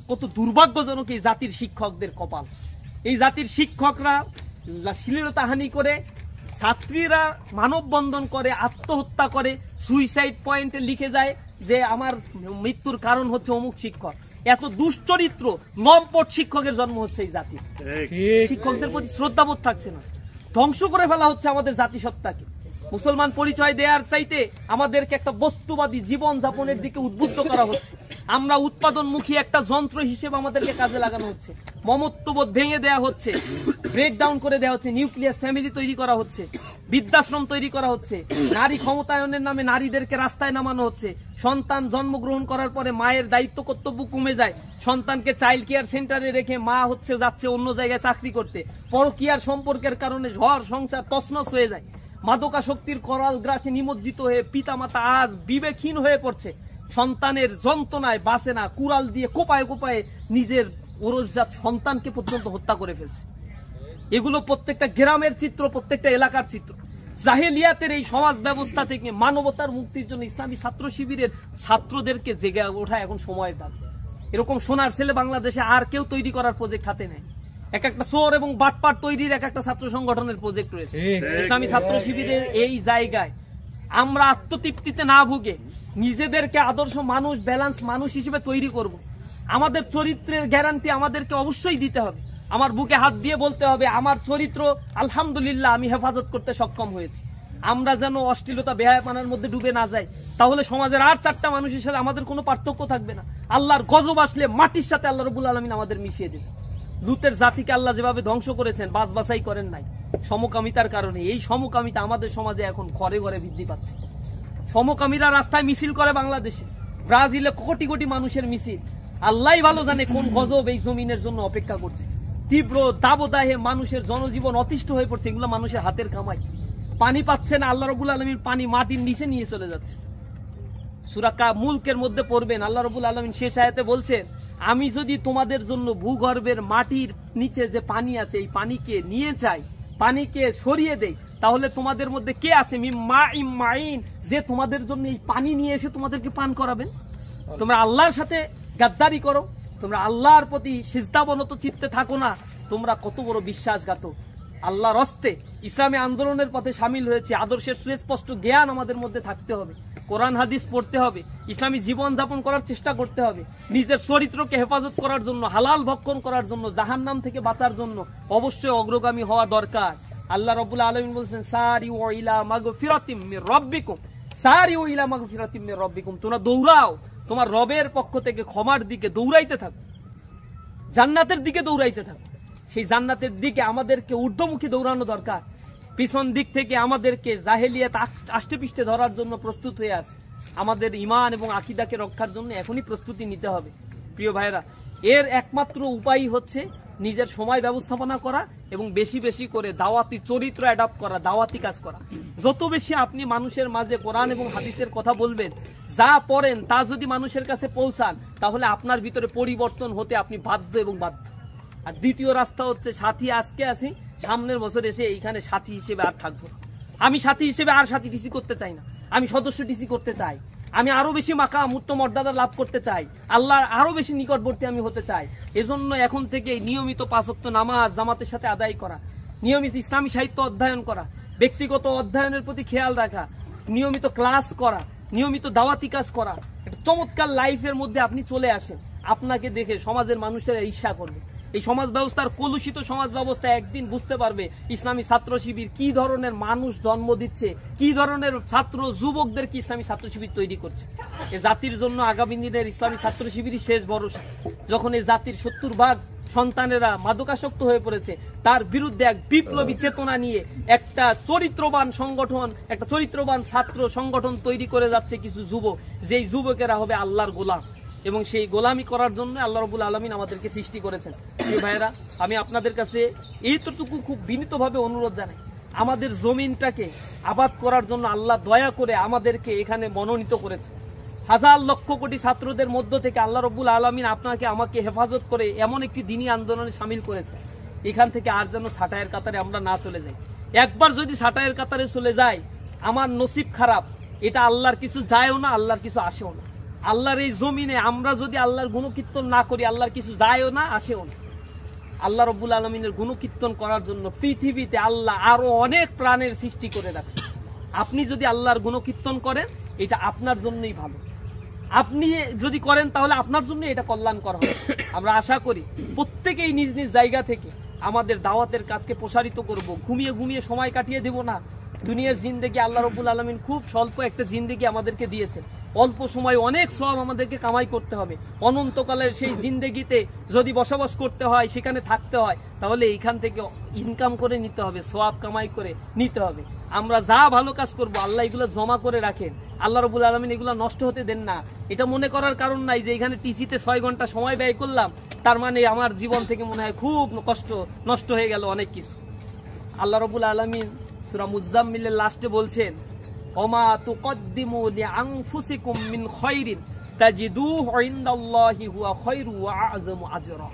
কত দুর্ভাগ্যজনক এই জাতির শিক্ষকদের কপাল। এই জাতির শিক্ষকরা শ্লীলতাহানি করে, ছাত্রীরা মানববন্ধন করে, আত্মহত্যা করে, সুইসাইড পয়েন্টে লিখে যায় যে আমার মৃত্যুর কারণ হচ্ছে অমুক শিক্ষক। এত দুশ্চরিত্র নবপট শিক্ষকের জন্ম হচ্ছে এই জাতি। শিক্ষকদের প্রতি শ্রদ্ধাবোধ থাকছে না, ধ্বংস করে ফেলা হচ্ছে আমাদের জাতিসত্তাকে। মুসলমান পরিচয় দেওয়ার চাইতে আমাদেরকে একটা বস্তুবাদী জীবন যাপনের দিকে উদ্বুদ্ধ করা হচ্ছে। আমরা উৎপাদনমুখী একটা যন্ত্র হিসেবে আমাদেরকে কাজে লাগানো হচ্ছে। মমত্ববোধ ভেঙে দেওয়া হচ্ছে, ব্রেকডাউন করে দেওয়া হচ্ছে, নিউক্লিয়ার ফ্যামিলি তৈরি করা হচ্ছে, বৃদ্ধাশ্রম তৈরি করা হচ্ছে, নারী ক্ষমতায়নের নামে নারীদেরকে রাস্তায় নামানো হচ্ছে। সন্তান জন্মগ্রহণ করার পরে মায়ের দায়িত্ব কর্তব্য কমে যায়, সন্তানকে চাইল্ড কেয়ার সেন্টারে রেখে মা যাচ্ছে অন্য জায়গায় চাকরি করতে। পরকীয়ার সম্পর্কের কারণে ঘর সংসার তছনছ হয়ে যায়। মাদকাসক্তির করাল গ্রাসে নিমজ্জিত হয়ে পিতামাতা আজ বিবেকহীন হয়ে পড়ছে। সন্তানের যন্ত্রণায় বাঁচে না, কুড়াল দিয়ে কোপায় কোপায় নিজের ওরসজাত সন্তানকে পর্যন্ত হত্যা করে ফেলছে। এগুলো প্রত্যেকটা গ্রামের চিত্র, প্রত্যেকটা এলাকার চিত্র। জাহেলিয়াতের এই সমাজ ব্যবস্থা থেকে মানবতার মুক্তির জন্য ইসলামী ছাত্র শিবিরের ছাত্রদেরকে জেগে ওঠা এখন সময়ের দাবি। এরকম সোনার ছেলে বাংলাদেশে আর কেউ তৈরি করার প্রজেক্ট হাতে নেয়। এক একটা চোর এবং বাটপাট তৈরির এক একটা ছাত্র সংগঠনের প্রজেক্ট রয়েছে। ইসলামী ছাত্র শিবিরের এই জায়গায় আমরা আত্মতৃপ্তিতে না ভুগে নিজেদেরকে আদর্শ মানুষ, ব্যালেন্স মানুষ হিসেবে তৈরি করব। আমাদের চরিত্রের গ্যারান্টি আমাদেরকে অবশ্যই দিতে হবে। আমার বুকে হাত দিয়ে বলতে হবে আমার চরিত্র আলহামদুলিল্লাহ আমি হেফাজত করতে সক্ষম হয়েছি। আমরা যেন অশ্লীলতা বেহায়াপনার মধ্যে ডুবে না যাই, তাহলে সমাজের আর 4টা মানুষের সাথে আমাদের কোনো পার্থক্য থাকবে না। আল্লাহর গজব আসলে মাটির সাথে আল্লাহ রাব্বুল আলামিন আমাদের মিশিয়ে দেবে। লুতের জাতিকে আল্লাহ যেভাবে ধ্বংস করেছেন, বাছবাছাই করেন নাই সমকামিতার কারণে। এই সমকামিতা আমাদের সমাজে এখন ঘরে ঘরে বৃদ্ধি পাচ্ছে। সমকামীরা রাস্তায় মিছিল করে বাংলাদেশে, ব্রাজিলে কোটি কোটি মানুষের মিছিল। আল্লাহ ভালো জানে কোন গজব এই জমিনের জন্য অপেক্ষা করছে। তীব্র দাবদাহে মানুষের জনজীবন অতিষ্ঠ হয়ে পড়ছে। এগুলো মানুষের হাতের কামাই। পানি পাচ্ছে না, আল্লাহ রাব্বুল আলামিন পানি মাটির নিচে নিয়ে চলে যাচ্ছে। সূরা মুলকের মধ্যে পড়বেন, আল্লাহ রাব্বুল আলামিন শেষ আয়াতে বলছেন আমি যদি তোমাদের জন্য ভূগর্ভের মাটির নিচে যে পানি আছে এই পানিকে নিয়ে যাই, পানিকে সরিয়ে দেই, তাহলে তোমাদের মধ্যে কে আছে মাইন যে তোমাদের জন্য এই পানি নিয়ে এসে তোমাদেরকে পান করাবেন? তোমরা আল্লাহর সাথে গাদ্দারি করো, তোমরা আল্লাহর প্রতি সিজদাবনত চিত্তে থাকো না, তোমরা কত বড় বিশ্বাসঘাতক। আল্লাহর হস্তে ইসলামী আন্দোলনের পথে সামিল হয়েছে। আদর্শের সুস্পষ্ট জ্ঞান আমাদের মধ্যে থাকতে হবে, কোরআন হাদিস পড়তে হবে, ইসলামী জীবন যাপন করার চেষ্টা করতে হবে। নিজের চরিত্রকে হেফাজত করার জন্য, হালাল ভক্ষণ করার জন্য, জাহান্নাম থেকে বাঁচার জন্য অবশ্যই অগ্রগামী হওয়া দরকার। আল্লাহ রাব্বুল আলামিন বলেছেন সারিউ ইলা মাগফিরাতিম মির রাব্বিকুম, সারিউ ইলা মাগফিরাতিম মির রাব্বিকুম, তোমরা দৌড়াও তোমার রবের পক্ষ থেকে ক্ষমার দিকে, দৌড়াইতে থাকো, জান্নাতের দিকে দৌড়াইতে থাকো। সেই জান্নাতের দিকে আমাদেরকে ঊর্ধ্বমুখী দৌড়ানো দরকার। পিছন দিক থেকে আমাদেরকে জাহেলিয়াত আষ্টে পিষ্টে ধরার জন্য প্রস্তুত হয়ে আছে। আমাদের ঈমান এবং আকীদাকে রক্ষার জন্য এখনই প্রস্তুতি নিতে হবে। প্রিয় ভাইরা, এর একমাত্র উপায় হচ্ছে নিজের সময় ব্যবস্থাপনা করা এবং বেশি বেশি করে দাওয়াতি চরিত্র অ্যাডাপ্ট করা, দাওয়াতি কাজ করা। যত বেশি আপনি মানুষের মাঝে কোরআন এবং হাদিসের কথা বলবেন, যা পড়েন তা যদি মানুষের কাছে পৌঁছান, তাহলে আপনার ভিতরে পরিবর্তন হতে আপনি বাধ্য এবং বাধ্য। আর দ্বিতীয় রাস্তা হচ্ছে সাথী আজকে আছি, সামনের বছর এসে এইখানে সাথী হিসেবে আর থাকবো। আমি সাথী হিসেবে আর সাথী টিসি করতে চাই না, আমি সদস্য টিসি করতে চাই। আমি আরো বেশি মাকাম উত্তম মর্যাদা লাভ করতে চাই, আল্লাহর আরো বেশি নিকটবর্তী আমি হতে চাই। এজন্য এখন থেকে নিয়মিত 5 ওয়াক্ত নামাজ জামাতের সাথে আদায় করা, নিয়মিত ইসলামী সাহিত্য অধ্যয়ন করা, ব্যক্তিগত অধ্যয়নের প্রতি খেয়াল রাখা, নিয়মিত ক্লাস করা, নিয়মিত দাওয়াতি কাজ করা, একটা চমৎকার লাইফের মধ্যে আপনি চলে আসেন। আপনাকে দেখে সমাজের মানুষেরা ঈর্ষা করবে। এই সমাজ ব্যবস্থার কলুষিত সমাজ ব্যবস্থা একদিন বুঝতে পারবে ইসলামী ছাত্র শিবির কি ধরনের মানুষ জন্ম দিচ্ছে, কি ধরনের ছাত্র যুবকদেরকে ইসলামী ছাত্র শিবির তৈরি করছে। এই জাতির জন্য আগামী দিনের ইসলামী ছাত্র শিবিরই শেষ ভরসা। যখন এই জাতির সন্তানেরা মাদকাসক্ত হয়ে পড়েছে, তার বিরুদ্ধে এক বিপ্লবী চেতনা নিয়ে একটা চরিত্রবান সংগঠন, একটা চরিত্রবান ছাত্র সংগঠন তৈরি করে যাচ্ছে কিছু যুবক, যেই যুবকেরা হবে আল্লাহর গোলাম, এবং সেই গোলামি করার জন্য আল্লাহ রাব্বুল আলামিন আমাদেরকে সৃষ্টি করেছেন। ভাইয়েরা, আমি আপনাদের কাছে এইটুকু খুব বিনীতভাবে অনুরোধ জানাই, আমাদের জমিনটাকে আবাদ করার জন্য আল্লাহ দয়া করে আমাদেরকে এখানে মনোনীত করেছে। হাজার লক্ষ কোটি ছাত্রদের মধ্য থেকে আল্লাহ রাব্বুল আলামিন আপনাকে আমাকে হেফাজত করে এমন একটি দ্বীনি আন্দোলনে শামিল করেছে, এখান থেকে আর যেন ছাঁটাইয়ের কাতারে আমরা না চলে যাই। একবার যদি ছাঁটাইয়ের কাতারে চলে যাই, আমার নসিব খারাপ, এটা আল্লাহর কিছু যায়ও না, আল্লাহর কিছু আসেও না। আল্লাহর এই জমিনে আমরা যদি আল্লাহর গুণকীর্তন না করি, আল্লাহর কিছু যায়ও না, আসেও না। আল্লাহ রাব্বুল আলামিনের গুণকীর্তন করার জন্য পৃথিবীতে আল্লাহ আরো অনেক প্রাণের সৃষ্টি করে রাখছে। আপনি যদি আল্লাহর গুণকীর্তন করেন, এটা আপনার জন্যই ভালো। আপনি যদি করেন তাহলে আপনার জন্য এটা কল্যাণকর হবে। আমরা আশা করি প্রত্যেকেই নিজ নিজ জায়গা থেকে আমাদের দাওয়াতের কাজকে প্রসারিত করব। ঘুমিয়ে ঘুমিয়ে সময় কাটিয়ে দেব না। দুনিয়ার জিন্দেগি আল্লাহ রাব্বুল আলামিন খুব স্বল্প একটা জিন্দেগি আমাদেরকে দিয়েছেন, অল্প সময় অনেক সওয়াব আমাদেরকে কামাই করতে হবে। অনন্তকালের সেই জিন্দেগিতে যদি বসবাস করতে হয়, সেখানে থাকতে হয়, তাহলে এইখান থেকে ইনকাম করে নিতে হবে, সওয়াব কামাই করে নিতে হবে। আমরা যা ভালো কাজ করব আল্লাহ এগুলো জমা করে রাখেন। আল্লাহ রাব্বুল আলামিন এগুলো নষ্ট হতে দেন না। এটা মনে করার কারণ নাই যে এখানে টিসিতে 6 ঘন্টা সময় ব্যয় করলাম, তার মানে আমার জীবন থেকে মনে হয় খুব কষ্ট নষ্ট হয়ে গেল অনেক কিছু। আল্লাহ রাব্বুল আলামিন সূরা মুজাম্মিলের লাস্টে বলছেন, ওমা তুকদ্দিমু লিআনফুসিকুম মিন খায়রিন তাজিদুহু ইনদাল্লাহি হুয়া খায়রু ওয়া আযমু আজরা।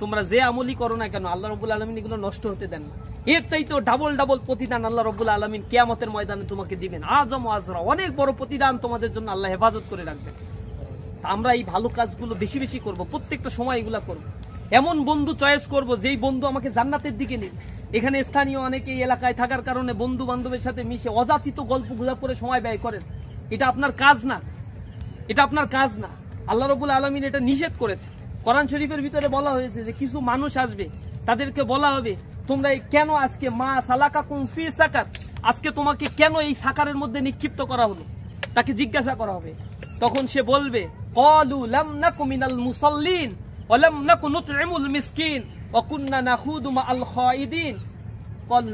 তোমরা যে আমলই করো না কেন, আল্লাহ রাব্বুল আলামিন এগুলো নষ্ট হতে দেন না। এর চাইতেও ডাবল ডাবল প্রতিদান আল্লাহ রাব্বুল আলামিন কিয়ামতের ময়দানে তোমাকে দিবেন। আযমু আজরা, অনেক বড় প্রতিদান তোমাদের জন্য আল্লাহ হেফাজত করে রাখবেন। আমরা এই ভালো কাজগুলো বেশি বেশি করব, প্রত্যেকটা সময় এগুলা করব। এমন বন্ধু চয়েস করব যেই বন্ধু আমাকে জান্নাতের দিকে নিয়ে। এখানে স্থানীয় অনেকে এই এলাকায় থাকার কারণে বন্ধু বান্ধবের সাথে মিশে অযাচিত গল্প গুজব করে সময় ব্যয় করেন। এটা আপনার কাজ না, এটা আপনার কাজ না। আল্লাহ রাব্বুল আলামিন এটা নিষেধ করেছে। কোরআন শরীফের ভিতরে বলা হয়েছে যে কিছু মানুষ আসবে, তাদেরকে বলা হবে তোমরা কেন আজকে মা সালাকাকুম ফি সাকার, আজকে তোমাকে কেন এই সাকারের মধ্যে নিক্ষিপ্ত করা হলো, তাকে জিজ্ঞাসা করা হবে। তখন সে বলবে ক্বালু লাম নাকু মিনাল মুসাল্লিন ওয়া লাম নাকু নুতইমুল মিসকিন ওয়া কুননা নাখুদু মাআল খায়িদিন।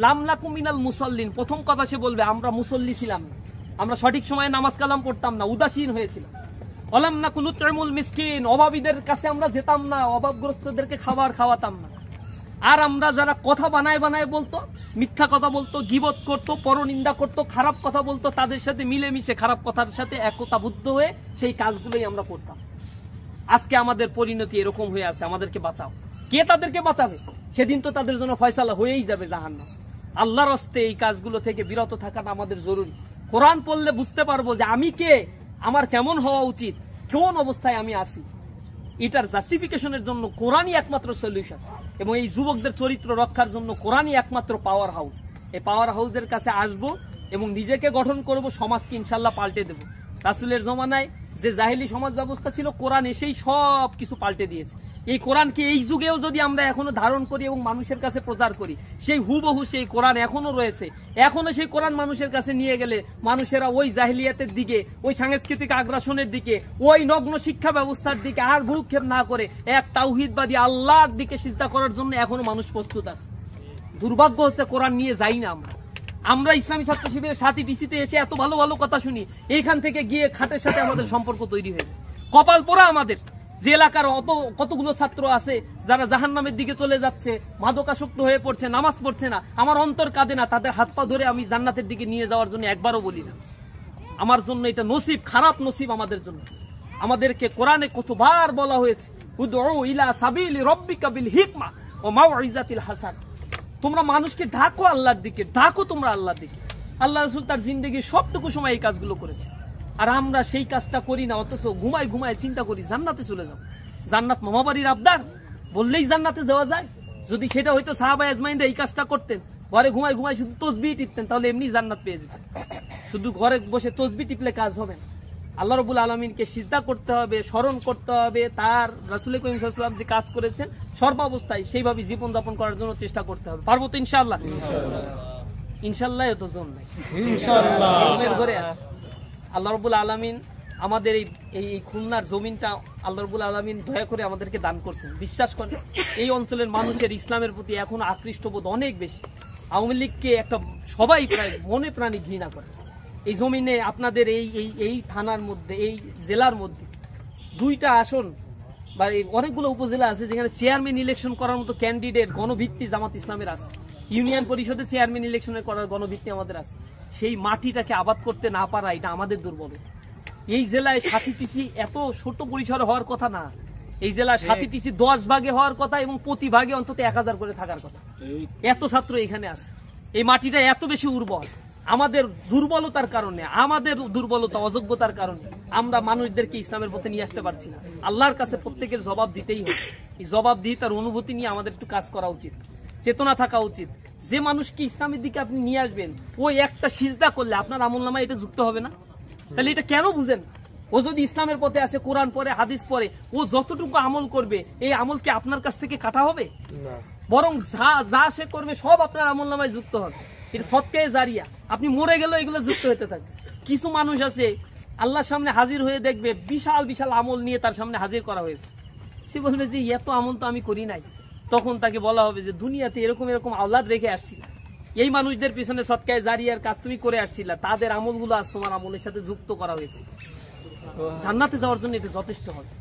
লাম নাকু মিনাল মুসাল্লিন, প্রথম কথা সে বলবে আমরা মুসল্লি ছিলাম না, আমরা সঠিক সময়ে নামাজ কালাম পড়তাম না, উদাসীন হয়েছিলাম। ওয়া লাম নাকু নুতইমুল মিসকিন, অভাবীদের কাছে আমরা যেতাম না, অভাবগ্রস্তদেরকে খাবার খাওয়াতাম না। আর আমরা যারা কথা বানায় বানায় বলতো, মিথ্যা কথা বলতো, গীবত করতো, পরনিন্দা করতো, খারাপ কথা বলতো, তাদের সাথে মিলেমিশে খারাপ কথার সাথে একতাবদ্ধ হয়ে সেই কাজগুলোই আমরা করতাম। আজকে আমাদের পরিণতি এরকম হয়ে আছে, আমাদেরকে বাঁচাও। কে তাদেরকে বাঁচাবে? সেদিন তো তাদের জন্য ফয়সালা হয়েই যাবে জাহান্নাম। আল্লাহর হস্তে এই কাজগুলো থেকে বিরত থাকাটা আমাদের জরুরি। কোরআন পড়লে বুঝতে পারবো যে আমি কে, আমার কেমন হওয়া উচিত, কোন অবস্থায় আমি আছি। এটার জাস্টিফিকেশনের জন্য কোরআনই একমাত্র সলিউশন, এবং এই যুবকদের চরিত্র রক্ষার জন্য কোরআনই একমাত্র পাওয়ার হাউস। এই পাওয়ার হাউসের কাছে আসবো এবং নিজেকে গঠন করব, সমাজকে ইনশাল্লাহ পাল্টে দেব। রাসূলের জমানায় যে জাহেলি সমাজ ব্যবস্থা ছিল, কোরআন এসেই সব কিছু পাল্টে দিয়েছে। এই কোরআনকে এই যুগেও যদি আমরা এখনো ধারণ করি এবং মানুষের কাছে প্রচার করি, সেই হুবহু সেই কোরআন এখনো রয়েছে। এখনো সেই কোরআন মানুষের কাছে নিয়ে গেলে মানুষেরা ওই জাহেলিয়াতের দিকে, ওই সাংস্কৃতিক আগ্রাসনের দিকে, ওই নগ্ন শিক্ষা ব্যবস্থার দিকে আর ভ্রুক্ষেপ না করে এক তাওহীদবাদী আল্লাহর দিকে সিজদা করার জন্য এখনো মানুষ প্রস্তুত আছে। দুর্ভাগ্য হচ্ছে কোরআন নিয়ে যাই না আমরা। আমরা ইসলামী ছাত্র শিবিরের সাথী ডিসিতে এসে এত ভালো ভালো কথা শুনি, এইখান থেকে গিয়ে খাটের সাথে আমাদের সম্পর্ক তৈরি হয়ে যায়। কপাল পোড়া আমাদের, যে এলাকার কতগুলো ছাত্র আছে যারা জাহান্নামের দিকে চলে যাচ্ছে, মাদকাসক্ত হয়ে পড়ছে, নামাজ পড়ছে না, আমার অন্তর কাঁদে না। তাদের হাত পা ধরে আমি জান্নাতের দিকে নিয়ে যাওয়ার জন্য একবারও বলি না। আমার জন্য এটা নসিব, খারাপ নসিব আমাদের জন্য। আমাদেরকে কোরআনে কতবার বলা হয়েছে, উদউ ইলা সাবিলি রাব্বিকা বিল হিকমা ওয়া মাউইজাতিল হাসান। তোমরা মানুষকে ডাকো আল্লাহর দিকে, ডাকো তোমরা আল্লাহর দিকে। আল্লাহ রাসূল তার জিন্দেগির সবটুকু সময় এই কাজগুলো করেছে, আর আমরা সেই কাজটা করি না। অথচ ঘুমায় ঘুমায় চিন্তা করি জান্নাতে চলে যাব। জান্নাত মামাবাড়ির আবদার, বললেই জান্নাতে যাওয়া যায়। যদি সেটা হয়তো সাহাবা আজমাইনরা এই কাজটা করতেন, ঘরে ঘুমায় ঘুমায় শুধু তসবিহ টিপতেন, তাহলে এমনি জান্নাত পেয়ে যেতেন। শুধু ঘরে বসে তসবিহ টিপলে কাজ হবে না। আল্লাহ রাব্বুল আলামিনকে সিজদা করতে হবে, স্মরণ করতে হবে, তার রাসূল করিম সাল্লাল্লাহু আলাইহি ওয়াসাল্লাম যে কাজ করেছেন সর্বাবস্থায় সেইভাবে জীবন যাপন করার জন্য চেষ্টা করতে হবে। পারবো তো ইনশাআল্লাহ? ইনশাআল্লাহ। এত জন নাই, ইনশাআল্লাহ। আল্লাহ রাব্বুল আলামিন আমাদের এই খুলনার জমিনটা আল্লাহ রাব্বুল আলামিন দয়া করে আমাদেরকে দান করছেন। বিশ্বাস করেন এই অঞ্চলের মানুষের ইসলামের প্রতি এখন আকৃষ্টবোধ অনেক বেশি। আওয়ামী লীগকে একটা সবাই প্রায় মনে প্রাণে ঘৃণা করে। এই জমিনে আপনাদের এই থানার মধ্যে, এই জেলার মধ্যে 2টা আসন বা অনেকগুলো উপজেলা আছে যেখানে চেয়ারম্যান ইলেকশন করার মতো ক্যান্ডিডেট গণভিত্তি জামাত ইসলামের আছে। ইউনিয়ন পরিষদে চেয়ারম্যান ইলেকশনের করার গণভিত্তি আমাদের আছে। সেই মাটিটাকে আবাদ করতে না পারা এটা আমাদের দুর্বলতা। এই জেলায় 7টি টিসি এত ছোট পরিসরে হওয়ার কথা না। এই জেলায় 7টি টিসি 10 ভাগে হওয়ার কথা এবং প্রতি ভাগে অন্তত 1000 করে থাকার কথা। এত ছাত্র এখানে আছে। এই মাটিটা এত বেশি উর্বর। আমাদের দুর্বলতার কারণে, আমাদের দুর্বলতা অযোগ্যতার কারণে আমরা মানুষদেরকে ইসলামের পথে নিয়ে আসতে পারছি না। আল্লাহর কাছে প্রত্যেকের জবাব দিতেই হবে। এই জবাব দিয়ে তার অনুভূতি নিয়ে আমাদের একটু কাজ করা উচিত, চেতনা থাকা উচিত। যে মানুষকে ইসলামের দিকে আপনি নিয়ে আসবেন, ওই একটা সিজদা করলে আপনার আমলনামায় এটা যুক্ত হবে না? তাহলে এটা কেন বুঝেন? ও যদি ইসলামের পথে আসে, কোরআন পড়ে, হাদিস পড়ে, ও যতটুকু আমল করবে এই আমল কি আপনার কাছ থেকে কাটা হবে? বরং যা সে করবে সব আপনার আমলনামায় যুক্ত হবে। এটা সৎকায়ে জারিয়া। আপনি মরে গেলেও এগুলো যুক্ত হতে থাকবে। কিছু মানুষ আছে আল্লাহর সামনে হাজির হয়ে দেখবে বিশাল বিশাল আমল নিয়ে তার সামনে হাজির করা হয়েছে। সে বলবে যে এত আমল তো আমি করি নাই। তখন তাকে বলা হবে যে দুনিয়াতে এরকম এরকম আওলাদ রেখে আসছিলা, এই মানুষদের পিছনে সৎকায়ে জারিয়ার কাজ তুমি করে আসছিলা, তাদের আমলগুলো আজ তোমার আমলের সাথে যুক্ত করা হয়েছে। জান্নাতে যাওয়ার জন্য এটা যথেষ্ট হবে।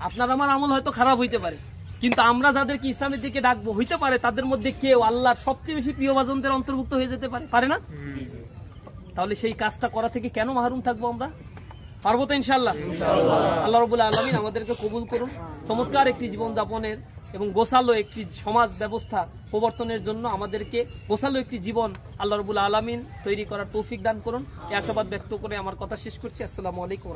আপনার আমার আমল হয়তো খারাপ হইতে পারে, কিন্তু আমরা যাদেরকে ইসলামের দিকে ডাকবো, হইতে পারে তাদের মধ্যে কেউ আল্লাহর সবচেয়ে বেশি প্রিয় ভাজনদের অন্তর্ভুক্ত হয়ে যেতে পারে, পারে না? তাহলে সেই কাজটা করা থেকে কেন মাহরুম থাকবো আমরা? পারবো তো ইনশাআল্লাহ। আল্লাহ রাব্বুল আলামিন আমাদেরকে কবুল করুন। চমৎকার একটি জীবন যাপনের এবং গোছালো একটি সমাজ ব্যবস্থা প্রবর্তনের জন্য আমাদেরকে গোছালো একটি জীবন আল্লাহ রাব্বুল আলামিন তৈরি করার তৌফিক দান করুন। এই আশাবাদ ব্যক্ত করে আমার কথা শেষ করছি। আসসালামু আলাইকুম।